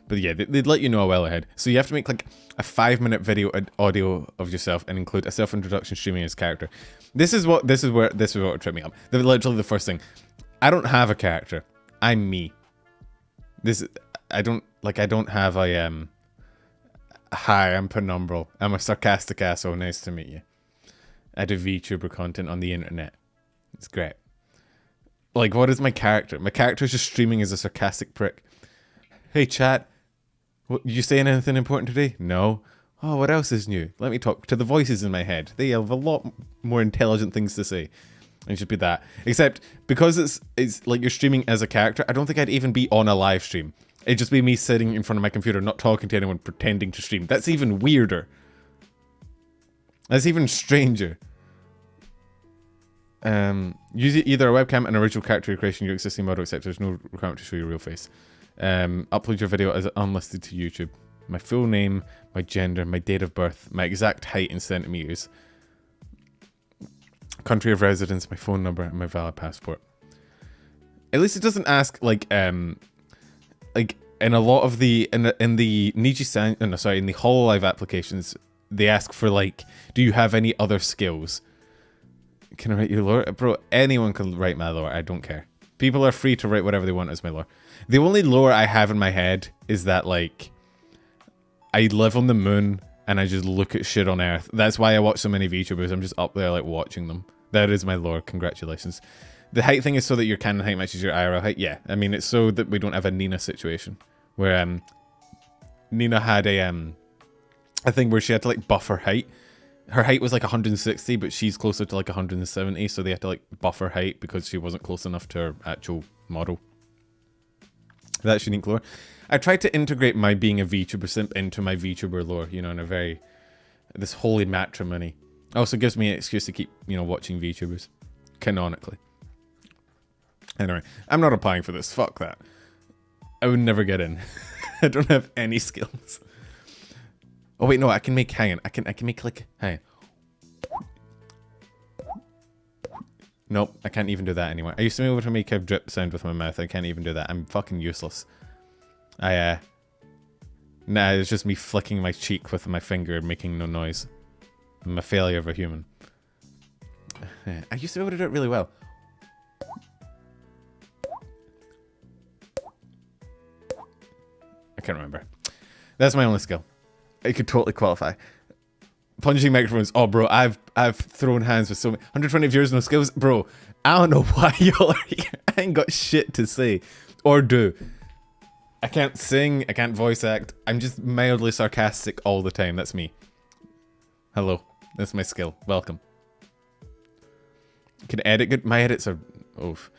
yeah, they'd let you know well ahead. So you have to make like a 5-minute video audio of yourself and include a self-introduction streaming as character. This is what tripped me up. Literally the first thing. I don't have a character. I'm me. I don't have a hi, I'm Penumbral. I'm a sarcastic asshole. Nice to meet you. I do VTuber content on the internet. It's great. Like, what is my character? My character is just streaming as a sarcastic prick. Hey, chat. What, you saying anything important today? No. Oh, what else is new? Let me talk to the voices in my head. They have a lot more intelligent things to say. It should be that. Except, because it's like you're streaming as a character, I don't think I'd even be on a live stream. It'd just be me sitting in front of my computer, not talking to anyone, pretending to stream. That's even weirder. That's even stranger. Use either a webcam and original character creation your existing model, except there's no requirement to show your real face. Upload your video as unlisted to YouTube. My full name, my gender, my date of birth, my exact height in centimeters, country of residence, my phone number, and my valid passport. At least it doesn't ask like in a lot of the in the Nijisanji, no, sorry, in the hololive applications, they ask for like, do you have any other skills? Can I write your lore? Bro, anyone can write my lore. I don't care. People are free to write whatever they want as my lore. The only lore I have in my head is that like I live on the moon and I just look at shit on Earth. That's why I watch so many VTubers. I'm just up there like watching them. That is my lore. Congratulations. The height thing is so that your canon height matches your IRL height. Yeah, I mean it's so that we don't have a Nina situation where Nina had a thing where she had to like buff her height. Her height was like 160, but she's closer to like 170, so they had to like buff her height because she wasn't close enough to her actual model. That's unique lore. I tried to integrate my being a VTuber simp into my VTuber lore, you know, in a very this holy matrimony. Also gives me an excuse to keep, you know, watching VTubers canonically. Anyway, I'm not applying for this. Fuck that. I would never get in. I don't have any skills. Oh wait, no, I can make, hang on, I can make like, hang on. Nope, I can't even do that anymore. I used to be able to make a drip sound with my mouth. I can't even do that. I'm fucking useless. Nah, it's just me flicking my cheek with my finger and making no noise. I'm a failure of a human. I used to be able to do it really well. I can't remember. That's my only skill. It could totally qualify. Punching microphones. Oh, bro, I've thrown hands with so many 120 viewers, no skills, bro. I don't know why y'all are here. I ain't got shit to say or do. I can't sing. I can't voice act. I'm just mildly sarcastic all the time. That's me. Hello. That's my skill. Welcome. Can edit good. My edits are. Oof.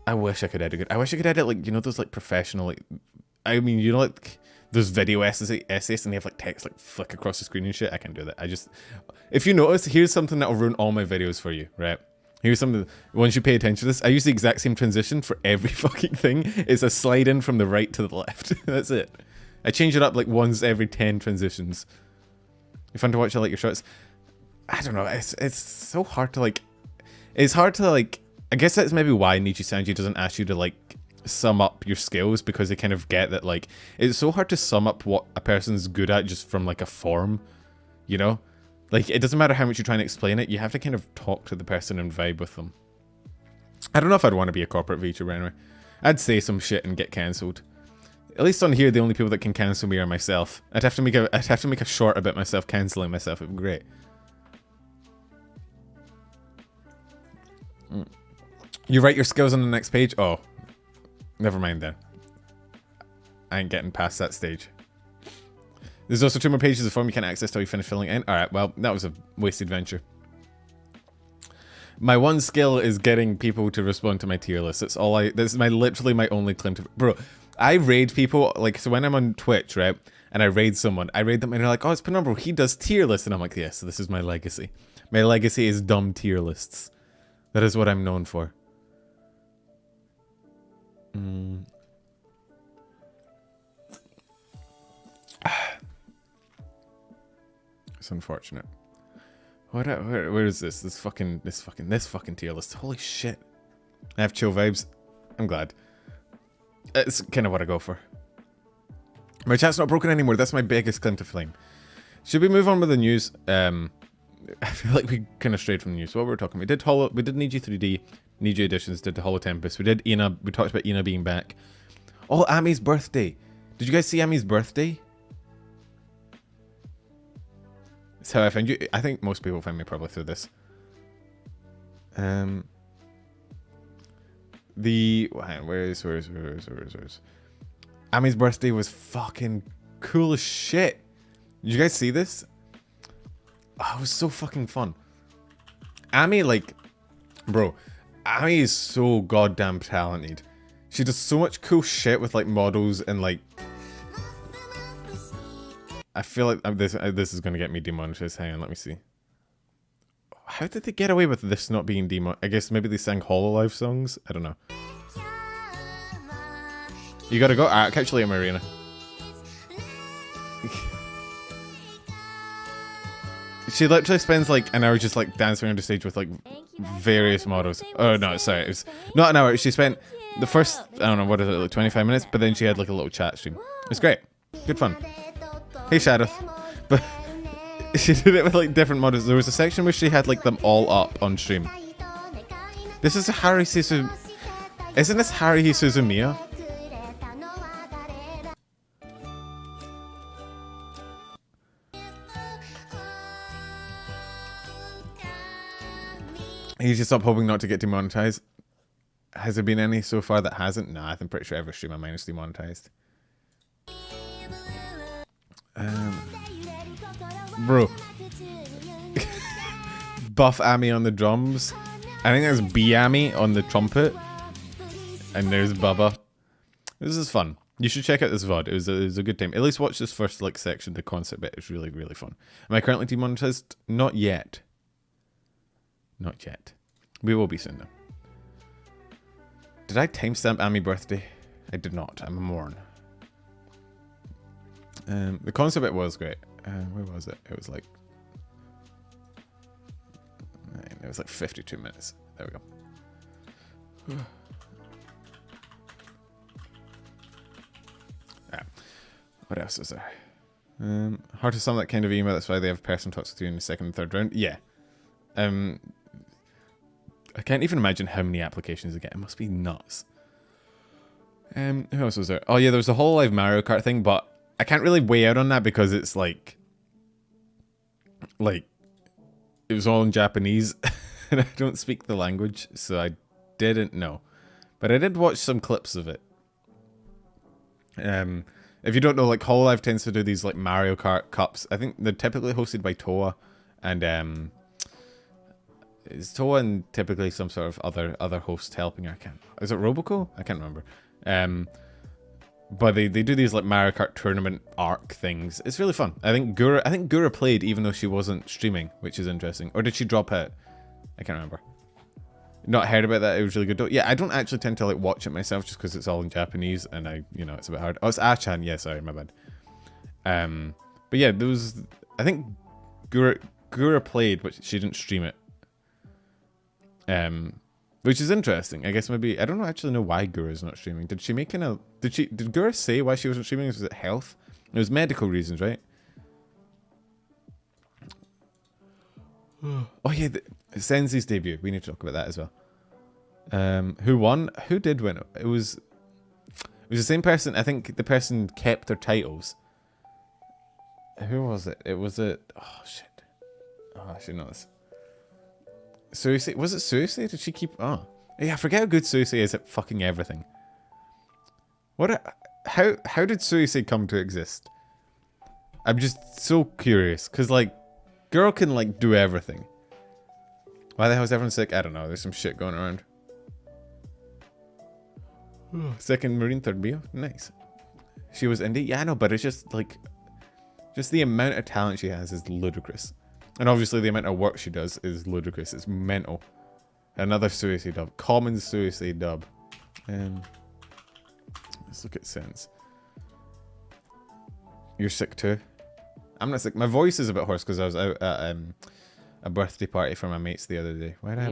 I wish I could edit good. I wish I could edit like, you know, those like professional like. I mean, you know, like those video essays and they have like text like flick across the screen and shit. I can't do that. I just, if you notice, here's something that'll ruin all my videos for you, right? Here's some of the, once you pay attention to this, I use the exact same transition for every fucking thing. It's a slide in from the right to the left. That's it. I change it up like once every 10 transitions. You're fun to watch. I like your shorts. I don't know. It's so hard to like. It's hard to like. I guess that's maybe why Nijisanji doesn't ask you to like sum up your skills, because they kind of get that like it's so hard to sum up what a person's good at just from like a form, you know? Like, it doesn't matter how much you try and explain it, you have to kind of talk to the person and vibe with them. I don't know if I'd want to be a corporate VTuber anyway. I'd say some shit and get cancelled. At least on here, the only people that can cancel me are myself. I'd have to make a short about myself cancelling myself. It would be great. You write your skills on the next page? Oh. Never mind then. I ain't getting past that stage. There's also 2 more pages of form you can't access till you finish filling it in. Alright, well, that was a wasted venture. My one skill is getting people to respond to my tier list. That's all this is literally my only claim to... Bro, I raid people, like, so when I'm on Twitch, right, and I raid someone, I raid them and they're like, oh, it's Pendora, he does tier lists. And I'm like, yes, this is my legacy. My legacy is dumb tier lists. That is what I'm known for. It's unfortunate. Where is this? This fucking tier list. Holy shit. I have chill vibes. I'm glad. It's kind of what I go for. My chat's not broken anymore. That's my biggest claim to fame. Should we move on with the news? I feel like we kind of strayed from the news. What were we talking about? We did Niji 3D, Niji Auditions, did the Holotempus. We did Ina. We talked about Ina being back. Oh, Ame's birthday. Did you guys see Ame's birthday? That's how I found you. I think most people find me probably through this. Where's Ame's birthday was fucking cool as shit. Did you guys see this? Oh, it was so fucking fun. Ame, like, bro, Ame is so goddamn talented. She does so much cool shit with like models and like. I feel like this is gonna get me demonetized. Hang on, let me see. How did they get away with this not being I guess maybe they sang hololive songs? I don't know. You gotta go? Alright, catch you later, Marina. She literally spends like an hour just like dancing around the stage with like various models. Oh no, sorry, it was not an hour. She spent the first, I don't know, what is it, like 25 minutes, but then she had like a little chat stream. It's great. Good fun. Hey Shadow. But she did it with like different models. There was a section where she had like them all up on stream. This is a Isn't this Haruhi Suzumiya? You just stop hoping not to get demonetized. Has there been any so far that hasn't? Nah, I'm pretty sure every stream of mine is demonetized. Bro. Buff Ame on the drums. I think there's B Ame on the trumpet. And there's Bubba. This is fun. You should check out this VOD. It was a good time. At least watch this first like section, the concert bit. It's really, really fun. Am I currently demonetized? Not yet. Not yet. We will be soon though. Did I timestamp Ame birthday? I did not. I'm a moron. The concert bit was great. Where was it? It was like 52 minutes. There we go. What else is there? Hard to sum that kind of email. That's why they have person talks with you in the second and third round. Yeah. I can't even imagine how many applications they get. It must be nuts. Who else was there? Oh yeah, there was a hololive Mario Kart thing, but I can't really weigh out on that because it's like it was all in Japanese and I don't speak the language, so I didn't know. But I did watch some clips of it. If you don't know, like hololive tends to do these like Mario Kart cups. I think they're typically hosted by Toa, and is Toa and typically some sort of other host helping. Is it Roboco? I can't remember. But they do these like Mario Kart tournament arc things. It's really fun. I think Gura played even though she wasn't streaming, which is interesting. Or did she drop out? I can't remember. Not heard about that. It was really good though. Yeah, I don't actually tend to like watch it myself just because it's all in Japanese and it's a bit hard. Oh, it's Achan. Yeah, sorry, my bad. But yeah, there was, I think Gura played, but she didn't stream it. Which is interesting. I guess maybe, I don't actually know why Gura's not streaming. Did she make did Gura say why she wasn't streaming? Was it health? It was medical reasons, right? Oh yeah, Senz's debut. We need to talk about that as well. Who won? Who did win? It was the same person. I think the person kept their titles. Who was it? It was oh shit. Oh, I should know this. Suicide? Was it Suicide? Did she keep? Oh yeah, I forget how good Suicide is at fucking everything. How did Suicide come to exist? I'm just so curious because like. Girl can, like, do everything. Why the hell is everyone sick? I don't know. There's some shit going around. Second Marine, third Bio. Nice. She was indie? Yeah, I know, but it's just, like... Just the amount of talent she has is ludicrous. And obviously the amount of work she does is ludicrous. It's mental. Another Suicide dub. Common Suicide dub. Let's look at Senz. You're sick too? I'm not sick. My voice is a bit hoarse because I was out at a birthday party for my mates the other day. Why do I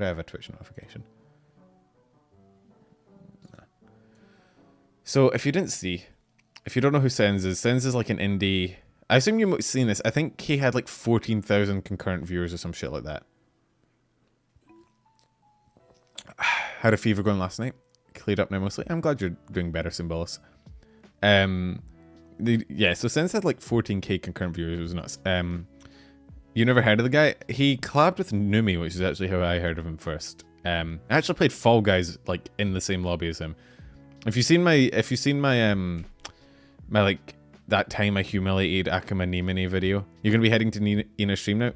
have a Twitch notification? No. So if you didn't see, if you don't know who Senz is like an indie. I assume you've seen this. I think he had like 14,000 concurrent viewers or some shit like that. Had a fever going last night. Cleared up now mostly. I'm glad you're doing better, Symbolus. Yeah, so Senz had like 14k concurrent viewers. It was nuts. You never heard of the guy? He collabed with Numi, which is actually how I heard of him first. I actually played Fall Guys like in the same lobby as him. If you've seen my my like that time I humiliated Akuma Nimine video, you're gonna be heading to Ina's stream now.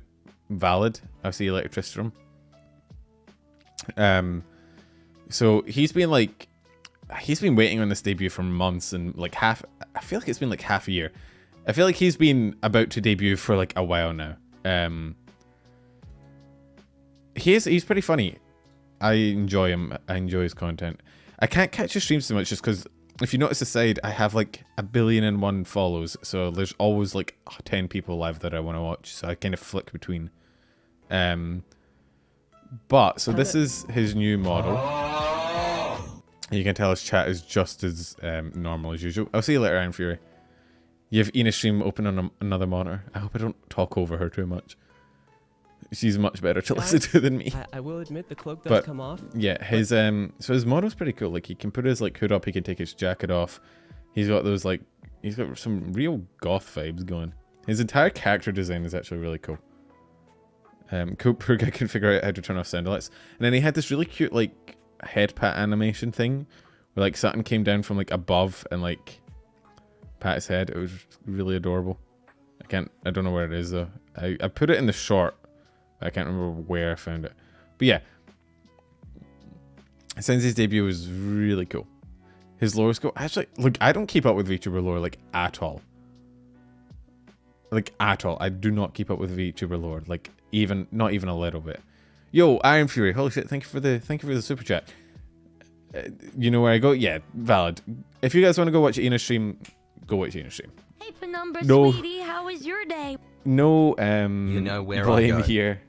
Valid. I'll see you later, Tristram. So he's been waiting on this debut for months and like I feel like it's been like half a year. I feel like he's been about to debut for like a while now. He's pretty funny. I enjoy him. I enjoy his content. I can't catch his streams too much just because if you notice the side, I have like 1,000,000,001 follows. So there's always like 10 people live that I want to watch. So I kind of flick between. But so this is his new model. You can tell his chat is just as normal as usual. I'll see you later, Iron Fury. You have Ina's stream open on another monitor. I hope I don't talk over her too much. She's much better to listen to than me. I will admit the cloak does come off. Yeah, his so his model's pretty cool. Like he can put his like hood up, he can take his jacket off. He's got those like he's got some real goth vibes going. His entire character design is actually really cool. Cool, poor guy can figure out how to turn off sound alerts. And then he had this really cute like head pat animation thing where like something came down from like above and like pat his head. It was really adorable. I don't know where it is though. I put it in the short. I can't remember where I found it. But yeah. Senz's debut was really cool. His lore is cool. Actually, look, I don't keep up with VTuber lore like at all. Like at all. I do not keep up with VTuber lore. Like not even a little bit. Yo, Iron Fury, holy shit, thank you for the super chat. You know where I go? Yeah, valid. If you guys want to go watch Ina's stream, go watch Ina's stream. Hey, Penumbra, sweetie, how was your day? No, you know where blame I go. Here.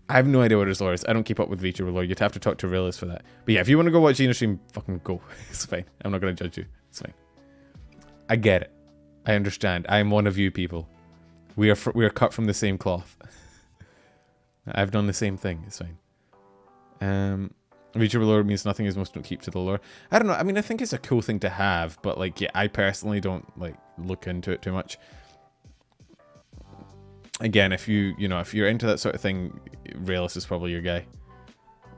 I have no idea what his lore is. I don't keep up with VTuber lore. You'd have to talk to Rilis for that. But yeah, if you want to go watch Ina's stream, fucking go. It's fine. I'm not going to judge you. It's fine. I get it. I understand. I am one of you people. We are cut from the same cloth. I've done the same thing. It's fine. VTuber lore means nothing is most don't keep to the lore. I don't know. I mean, I think it's a cool thing to have, but like, yeah, I personally don't like look into it too much. Again, if you're into that sort of thing, Realist is probably your guy.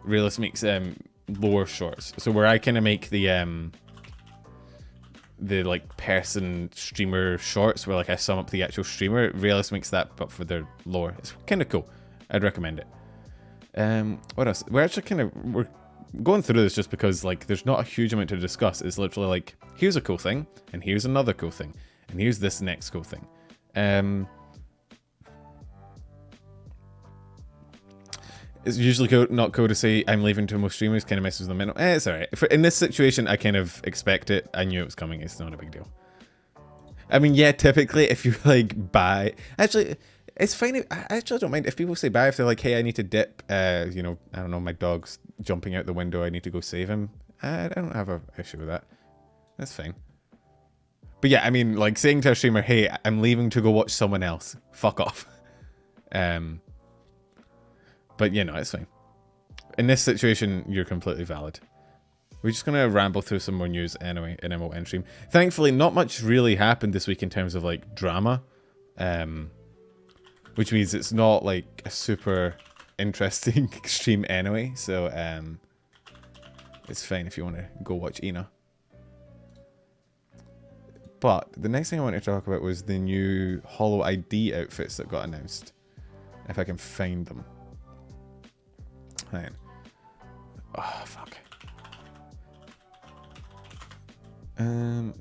Realist makes lore shorts, so where I kind of make the like person streamer shorts, where like I sum up the actual streamer. Realist makes that, but for their lore, it's kind of cool. I'd recommend it. What else? We're going through this just because like there's not a huge amount to discuss. It's literally like here's a cool thing, and here's another cool thing, and here's this next cool thing. It's usually not cool to say I'm leaving to most streamers, kind of messes with the mental. It's alright. In this situation, I kind of expect it. I knew it was coming. It's not a big deal. I mean, yeah, typically if you like buy... Actually, it's fine. I actually don't mind if people say bye. If they're like, hey, I need to dip. You know, I don't know, my dog's jumping out the window. I need to go save him. I don't have an issue with that. That's fine. But yeah, I mean, like saying to a streamer, hey, I'm leaving to go watch someone else. Fuck off. But you know, it's fine. In this situation, you're completely valid. We're just going to ramble through some more news anyway in MON stream. Thankfully, not much really happened this week in terms of like drama. Which means it's not like a super interesting stream anyway. So it's fine if you want to go watch Ina. But the next thing I wanted to talk about was the new Holo ID outfits that got announced. If I can find them. Hang on. Oh, fuck.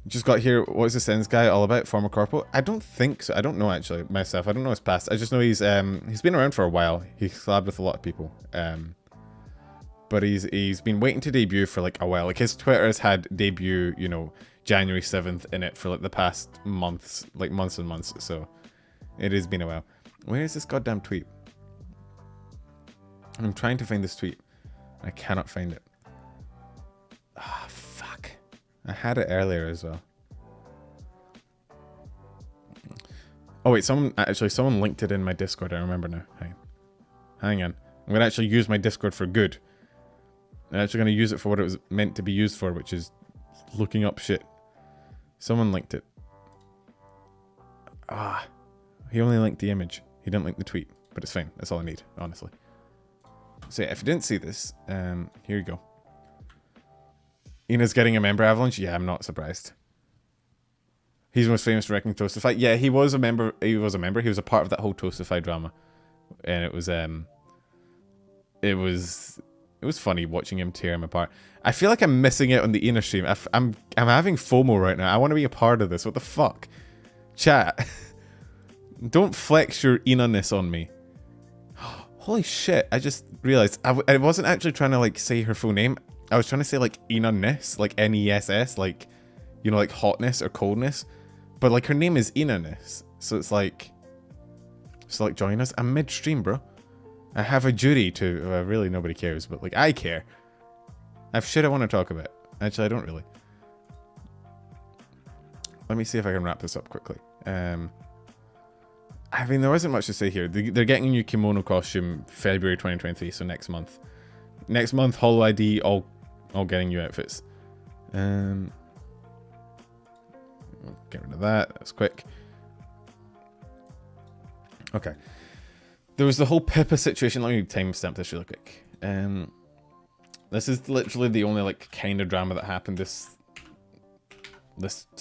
Just got here. What's the Senz guy all about? Former corporal? I don't think so. I don't know actually myself. I don't know his past. I just know he's been around for a while. He's collabed with a lot of people. But he's been waiting to debut for like a while. Like his Twitter has had debut, you know, January 7th in it for like the past months, like months and months. So it has been a while. Where is this goddamn tweet? I'm trying to find this tweet. I cannot find it. Ah, fuck. I had it earlier as well. Oh wait, someone linked it in my Discord. I remember now. Hang on. I'm going to actually use my Discord for good. I'm actually going to use it for what it was meant to be used for, which is looking up shit. Someone linked it. Ah. He only linked the image. He didn't link the tweet. But it's fine. That's all I need, honestly. So yeah, if you didn't see this, here you go. Ina's getting a member avalanche? Yeah, I'm not surprised. He's most famous for wrecking Toastify. Yeah, he was a member. He was a part of that whole Toastify drama. And it was funny watching him tear him apart. I feel like I'm missing out on the Ina stream. I'm having FOMO right now. I want to be a part of this. What the fuck? Chat. Don't flex your Ina-ness on me. Holy shit, I just realized I wasn't actually trying to like say her full name. I was trying to say like Ina-ness, like N-E-S-S, like, you know, like hotness or coldness. But like her name is Ina-ness. So it's like join us. I'm mid-stream, bro. I have a duty to, really nobody cares, but like I care. I have shit I want to talk about. Actually, I don't really. Let me see if I can wrap this up quickly. I mean, there wasn't much to say here. They're getting a new kimono costume February 2023, so next month. Next month, Holo ID, all getting new outfits. Get rid of that. That's quick. Okay. There was the whole Pippa situation. Let me timestamp this really quick. This is literally the only like kind of drama that happened this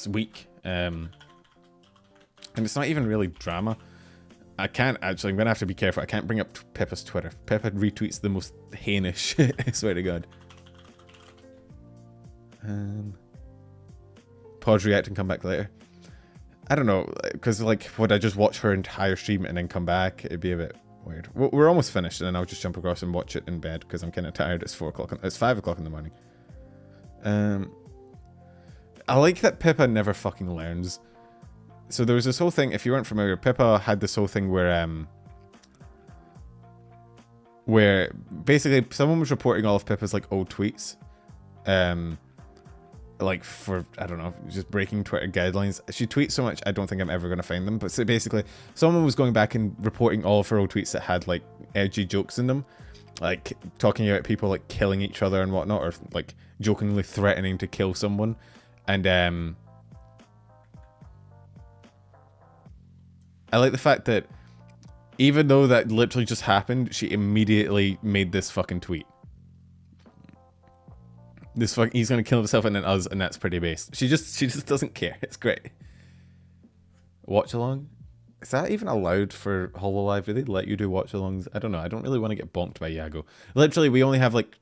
week. And it's not even really drama. I can't actually. I'm gonna have to be careful. I can't bring up Pippa's Twitter. Pippa retweets the most heinous shit. I swear to God. Pause, react, and come back later. I don't know, because like, would I just watch her entire stream and then come back? It'd be a bit weird. We're almost finished, and then I'll just jump across and watch it in bed because I'm kind of tired. It's 4 o'clock. It's 5 o'clock in the morning. I like that Pippa never fucking learns. So there was this whole thing, if you weren't familiar, Pippa had this whole thing where basically someone was reporting all of Pippa's like old tweets. Like for, I don't know, just breaking Twitter guidelines. She tweets so much, I don't think I'm ever going to find them. But so basically, someone was going back and reporting all of her old tweets that had like edgy jokes in them. Like talking about people like killing each other and whatnot, or like jokingly threatening to kill someone. And I like the fact that even though that literally just happened, she immediately made this fucking tweet. He's gonna kill himself and then us, and that's pretty base. She just doesn't care. It's great. Watch along? Is that even allowed for Hololive? Do they let you do watch alongs? I don't know. I don't really want to get bonked by Yago. Literally, we only have like,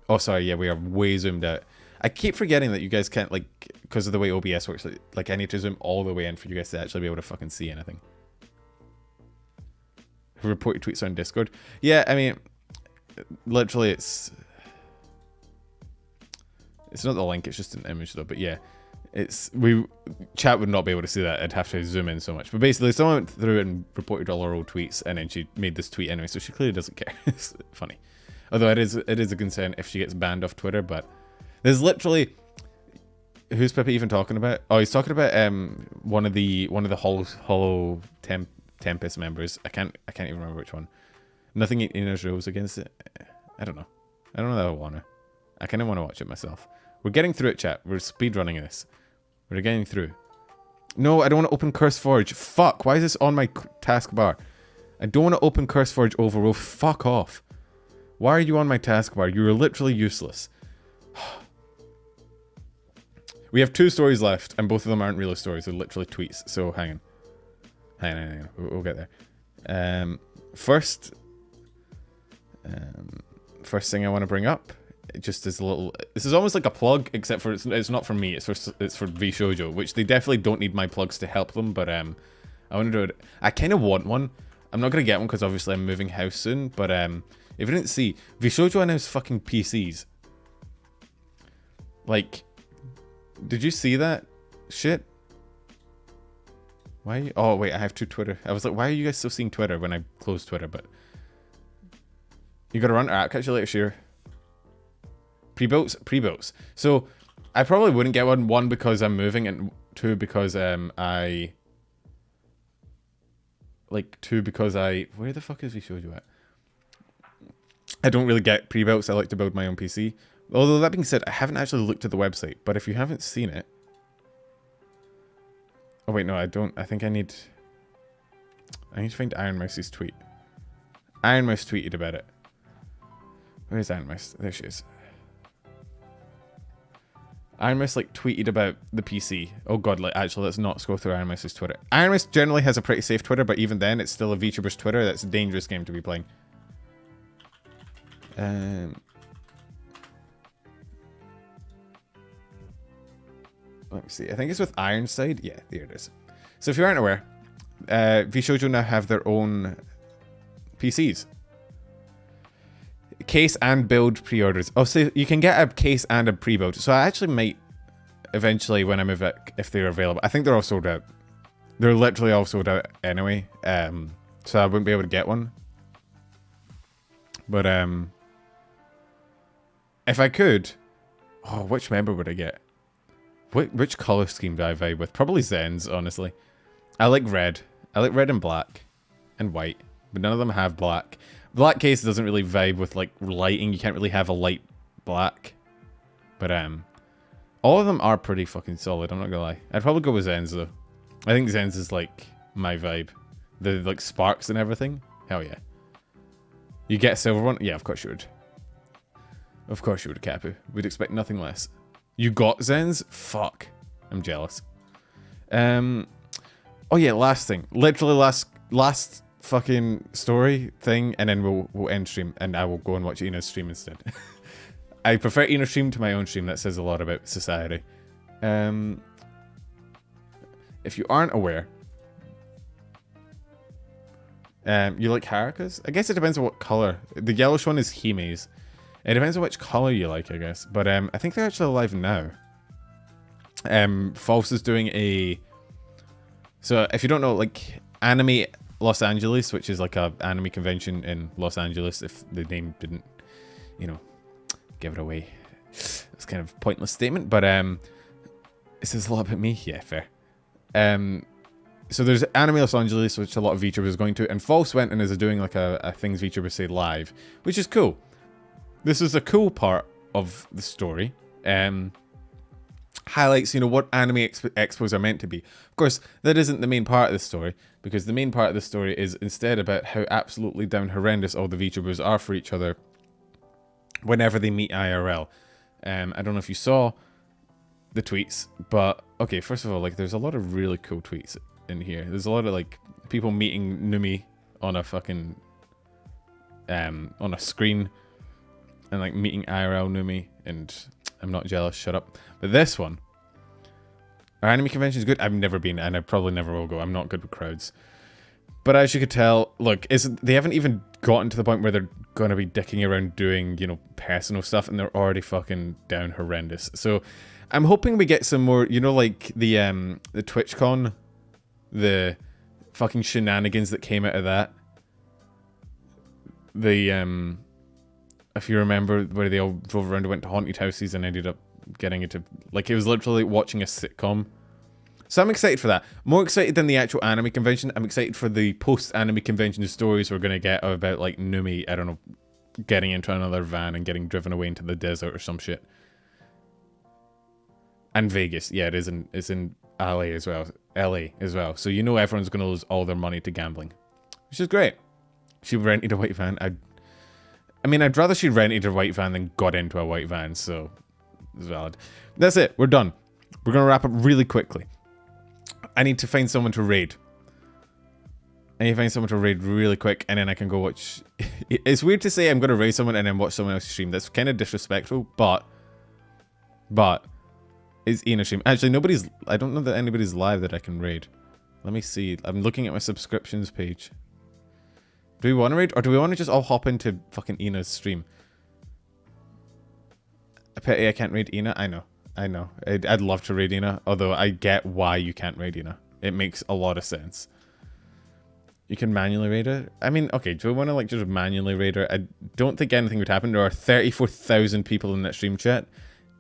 oh sorry, yeah, we are way zoomed out. I keep forgetting that you guys can't, like, because of the way OBS works, like I need to zoom all the way in for you guys to actually be able to fucking see anything. Report your tweets on Discord. Yeah, I mean, literally, it's not the link. It's just an image though. But yeah, chat would not be able to see that. I'd have to zoom in so much. But basically, someone went through and reported all her old tweets, and then she made this tweet anyway. So she clearly doesn't care. It's funny. Although it is a concern if she gets banned off Twitter. But there's literally, who's Pippa even talking about? Oh, he's talking about one of the Holotempus members. I can't even remember which one. Nothing in his rules against it. I don't know. I don't know that I wanna. I kind of want to watch it myself. We're getting through it, chat. We're speedrunning this. We're getting through. No, I don't want to open CurseForge. Fuck. Why is this on my taskbar? I don't want to open CurseForge overall. Fuck off. Why are you on my taskbar? You are literally useless. We have 2 stories left, and both of them aren't real stories. They're literally tweets. So hang on. Hang on. We'll get there. First thing I want to bring up, just as a little, this is almost like a plug, except for it's not for me. It's for Vshojo, which they definitely don't need my plugs to help them. But I want to do it. I kind of want one. I'm not gonna get one because obviously I'm moving house soon. But if you didn't see, Vshojo announced fucking PCs. Like, did you see that shit? Why? Oh wait, I have 2 Twitter. I was like, why are you guys still seeing Twitter when I closed Twitter? But you gotta run. Alright, I'll catch you later, Shearer. Pre-builts. So I probably wouldn't get one because I'm moving, and 2 because where the fuck is Vshojo at? I don't really get pre-builts. I like to build my own PC. Although that being said, I haven't actually looked at the website. But if you haven't seen it, oh wait, no, I don't. I think I need to find Iron Mouse's tweet. Iron Mouse tweeted about it. Where's Iron Mouse? There she is. Iron Mouse tweeted about the PC. Oh god, actually, let's not scroll through Iron Mouse's Twitter. Iron Mouse generally has a pretty safe Twitter, but even then, it's still a VTuber's Twitter. That's a dangerous game to be playing. Let me see. I think it's with Ironside. Yeah, there it is. So if you aren't aware, Vshojo now have their own PCs. Case and build pre-orders. Oh, so you can get a case and a pre-build. So I actually might eventually, when I move it, if they're available. I think they're all sold out. They're literally all sold out anyway. So I wouldn't be able to get one. But if I could, oh, which member would I get? Which color scheme do I vibe with? Probably Senz, honestly. I like red. I like red and black and white, but none of them have black. Black case doesn't really vibe with lighting. You can't really have a light black. But all of them are pretty fucking solid, I'm not gonna lie. I'd probably go with Senz though. I think Senz is my vibe. The sparks and everything. Hell yeah. You get a silver one? Yeah, of course you would. Of course you would, Kapu. We'd expect nothing less. You got Senz? Fuck. I'm jealous. Oh yeah, last thing. Literally last fucking story thing, and then we'll end stream, and I will go and watch Ina's stream instead. I prefer Ina's stream to my own stream. That says a lot about society. If you aren't aware, you like Harukas? I guess it depends on what color. The yellowish one is Hime's. It depends on which color you like, I guess. But I think they're actually alive now. False is doing a... So if you don't know, Anime Los Angeles, which is a anime convention in Los Angeles, if the name didn't, give it away. It's kind of a pointless statement, but it says a lot about me. Yeah, fair. So there's Anime Los Angeles, which a lot of VTubers are going to, and False went and is doing a Things VTubers Say live, which is cool. This is a cool part of the story. Highlights, what anime expos are meant to be. Of course, that isn't the main part of the story, because the main part of the story is instead about how absolutely down horrendous all the VTubers are for each other whenever they meet IRL. I don't know if you saw the tweets, but okay, first of all, there's a lot of really cool tweets in here. There's a lot of people meeting Numi on a fucking on a screen, and meeting IRL Numi, and I'm not jealous, shut up. But this one, our anime convention is good. I've never been, and I probably never will go. I'm not good with crowds. But as you could tell, look, they haven't even gotten to the point where they're gonna be dicking around doing, you know, personal stuff, and they're already fucking down horrendous. So I'm hoping we get some more, you know, like the TwitchCon, the fucking shenanigans that came out of that. The if you remember, where they all drove around and went to haunted houses and ended up getting into, like, it was literally like watching a sitcom. So I'm excited for that. More excited than the actual anime convention. I'm excited for the post-anime convention stories we're going to get about, like, Numi, I don't know, getting into another van and getting driven away into the desert or some shit. And Vegas. Yeah, it's in LA as well. LA as well. So you know everyone's going to lose all their money to gambling. Which is great. She rented a white van. I mean, I'd rather she rented a white van than got into a white van, so it's valid. That's it. We're done. We're going to wrap up really quickly. I need to find someone to raid. I need to find someone to raid really quick, and then I can go watch... It's weird to say I'm going to raid someone and then watch someone else stream. That's kind of disrespectful, but... Is Ina stream? Actually, I don't know that anybody's live that I can raid. Let me see. I'm looking at my subscriptions page. Do we want to raid, or do we want to just all hop into fucking Ina's stream? I pity I can't raid Ina. I know. I'd love to raid Ina, although I get why you can't raid Ina. It makes a lot of sense. You can manually raid her? I mean, okay, do we want to, like, just manually raid her? I don't think anything would happen. There are 34,000 people in that stream chat.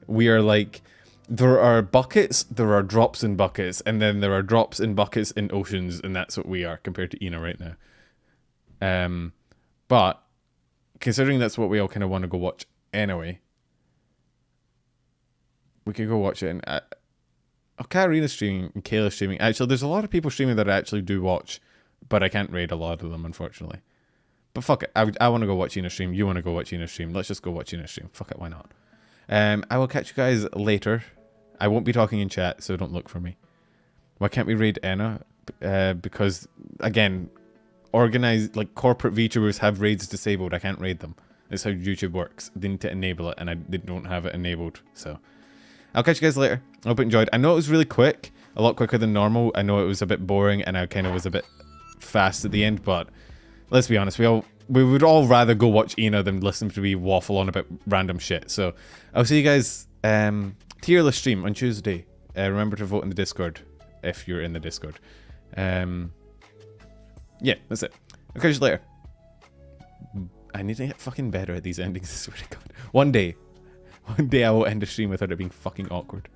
We are, like... There are buckets, there are drops in buckets, and then there are drops in buckets in oceans, and that's what we are compared to Ina right now. But, considering that's what we all kind of want to go watch anyway... We could go watch it, and Karina's streaming and Kayla's streaming. Actually, there's a lot of people streaming that I actually do watch, but I can't raid a lot of them, unfortunately. But fuck it, I want to go watch Ina stream. You want to go watch Ina stream. Let's just go watch Ina stream. Fuck it, why not? I will catch you guys later. I won't be talking in chat, so don't look for me. Why can't we raid Anna? Because again, organized, like, corporate VTubers have raids disabled. I can't raid them. That's how YouTube works. They need to enable it, and they don't have it enabled. So. I'll catch you guys later. I hope you enjoyed. I know it was really quick, a lot quicker than normal. I know it was a bit boring, and I kind of was a bit fast at the end, but let's be honest, we would all rather go watch Ina than listen to me waffle on about random shit. So I'll see you guys tier list stream on Tuesday. Remember to vote in the Discord if you're in the Discord. Yeah, that's it. I'll catch you later. I need to get fucking better at these endings, I swear to God. One day I will end a stream without it being fucking awkward.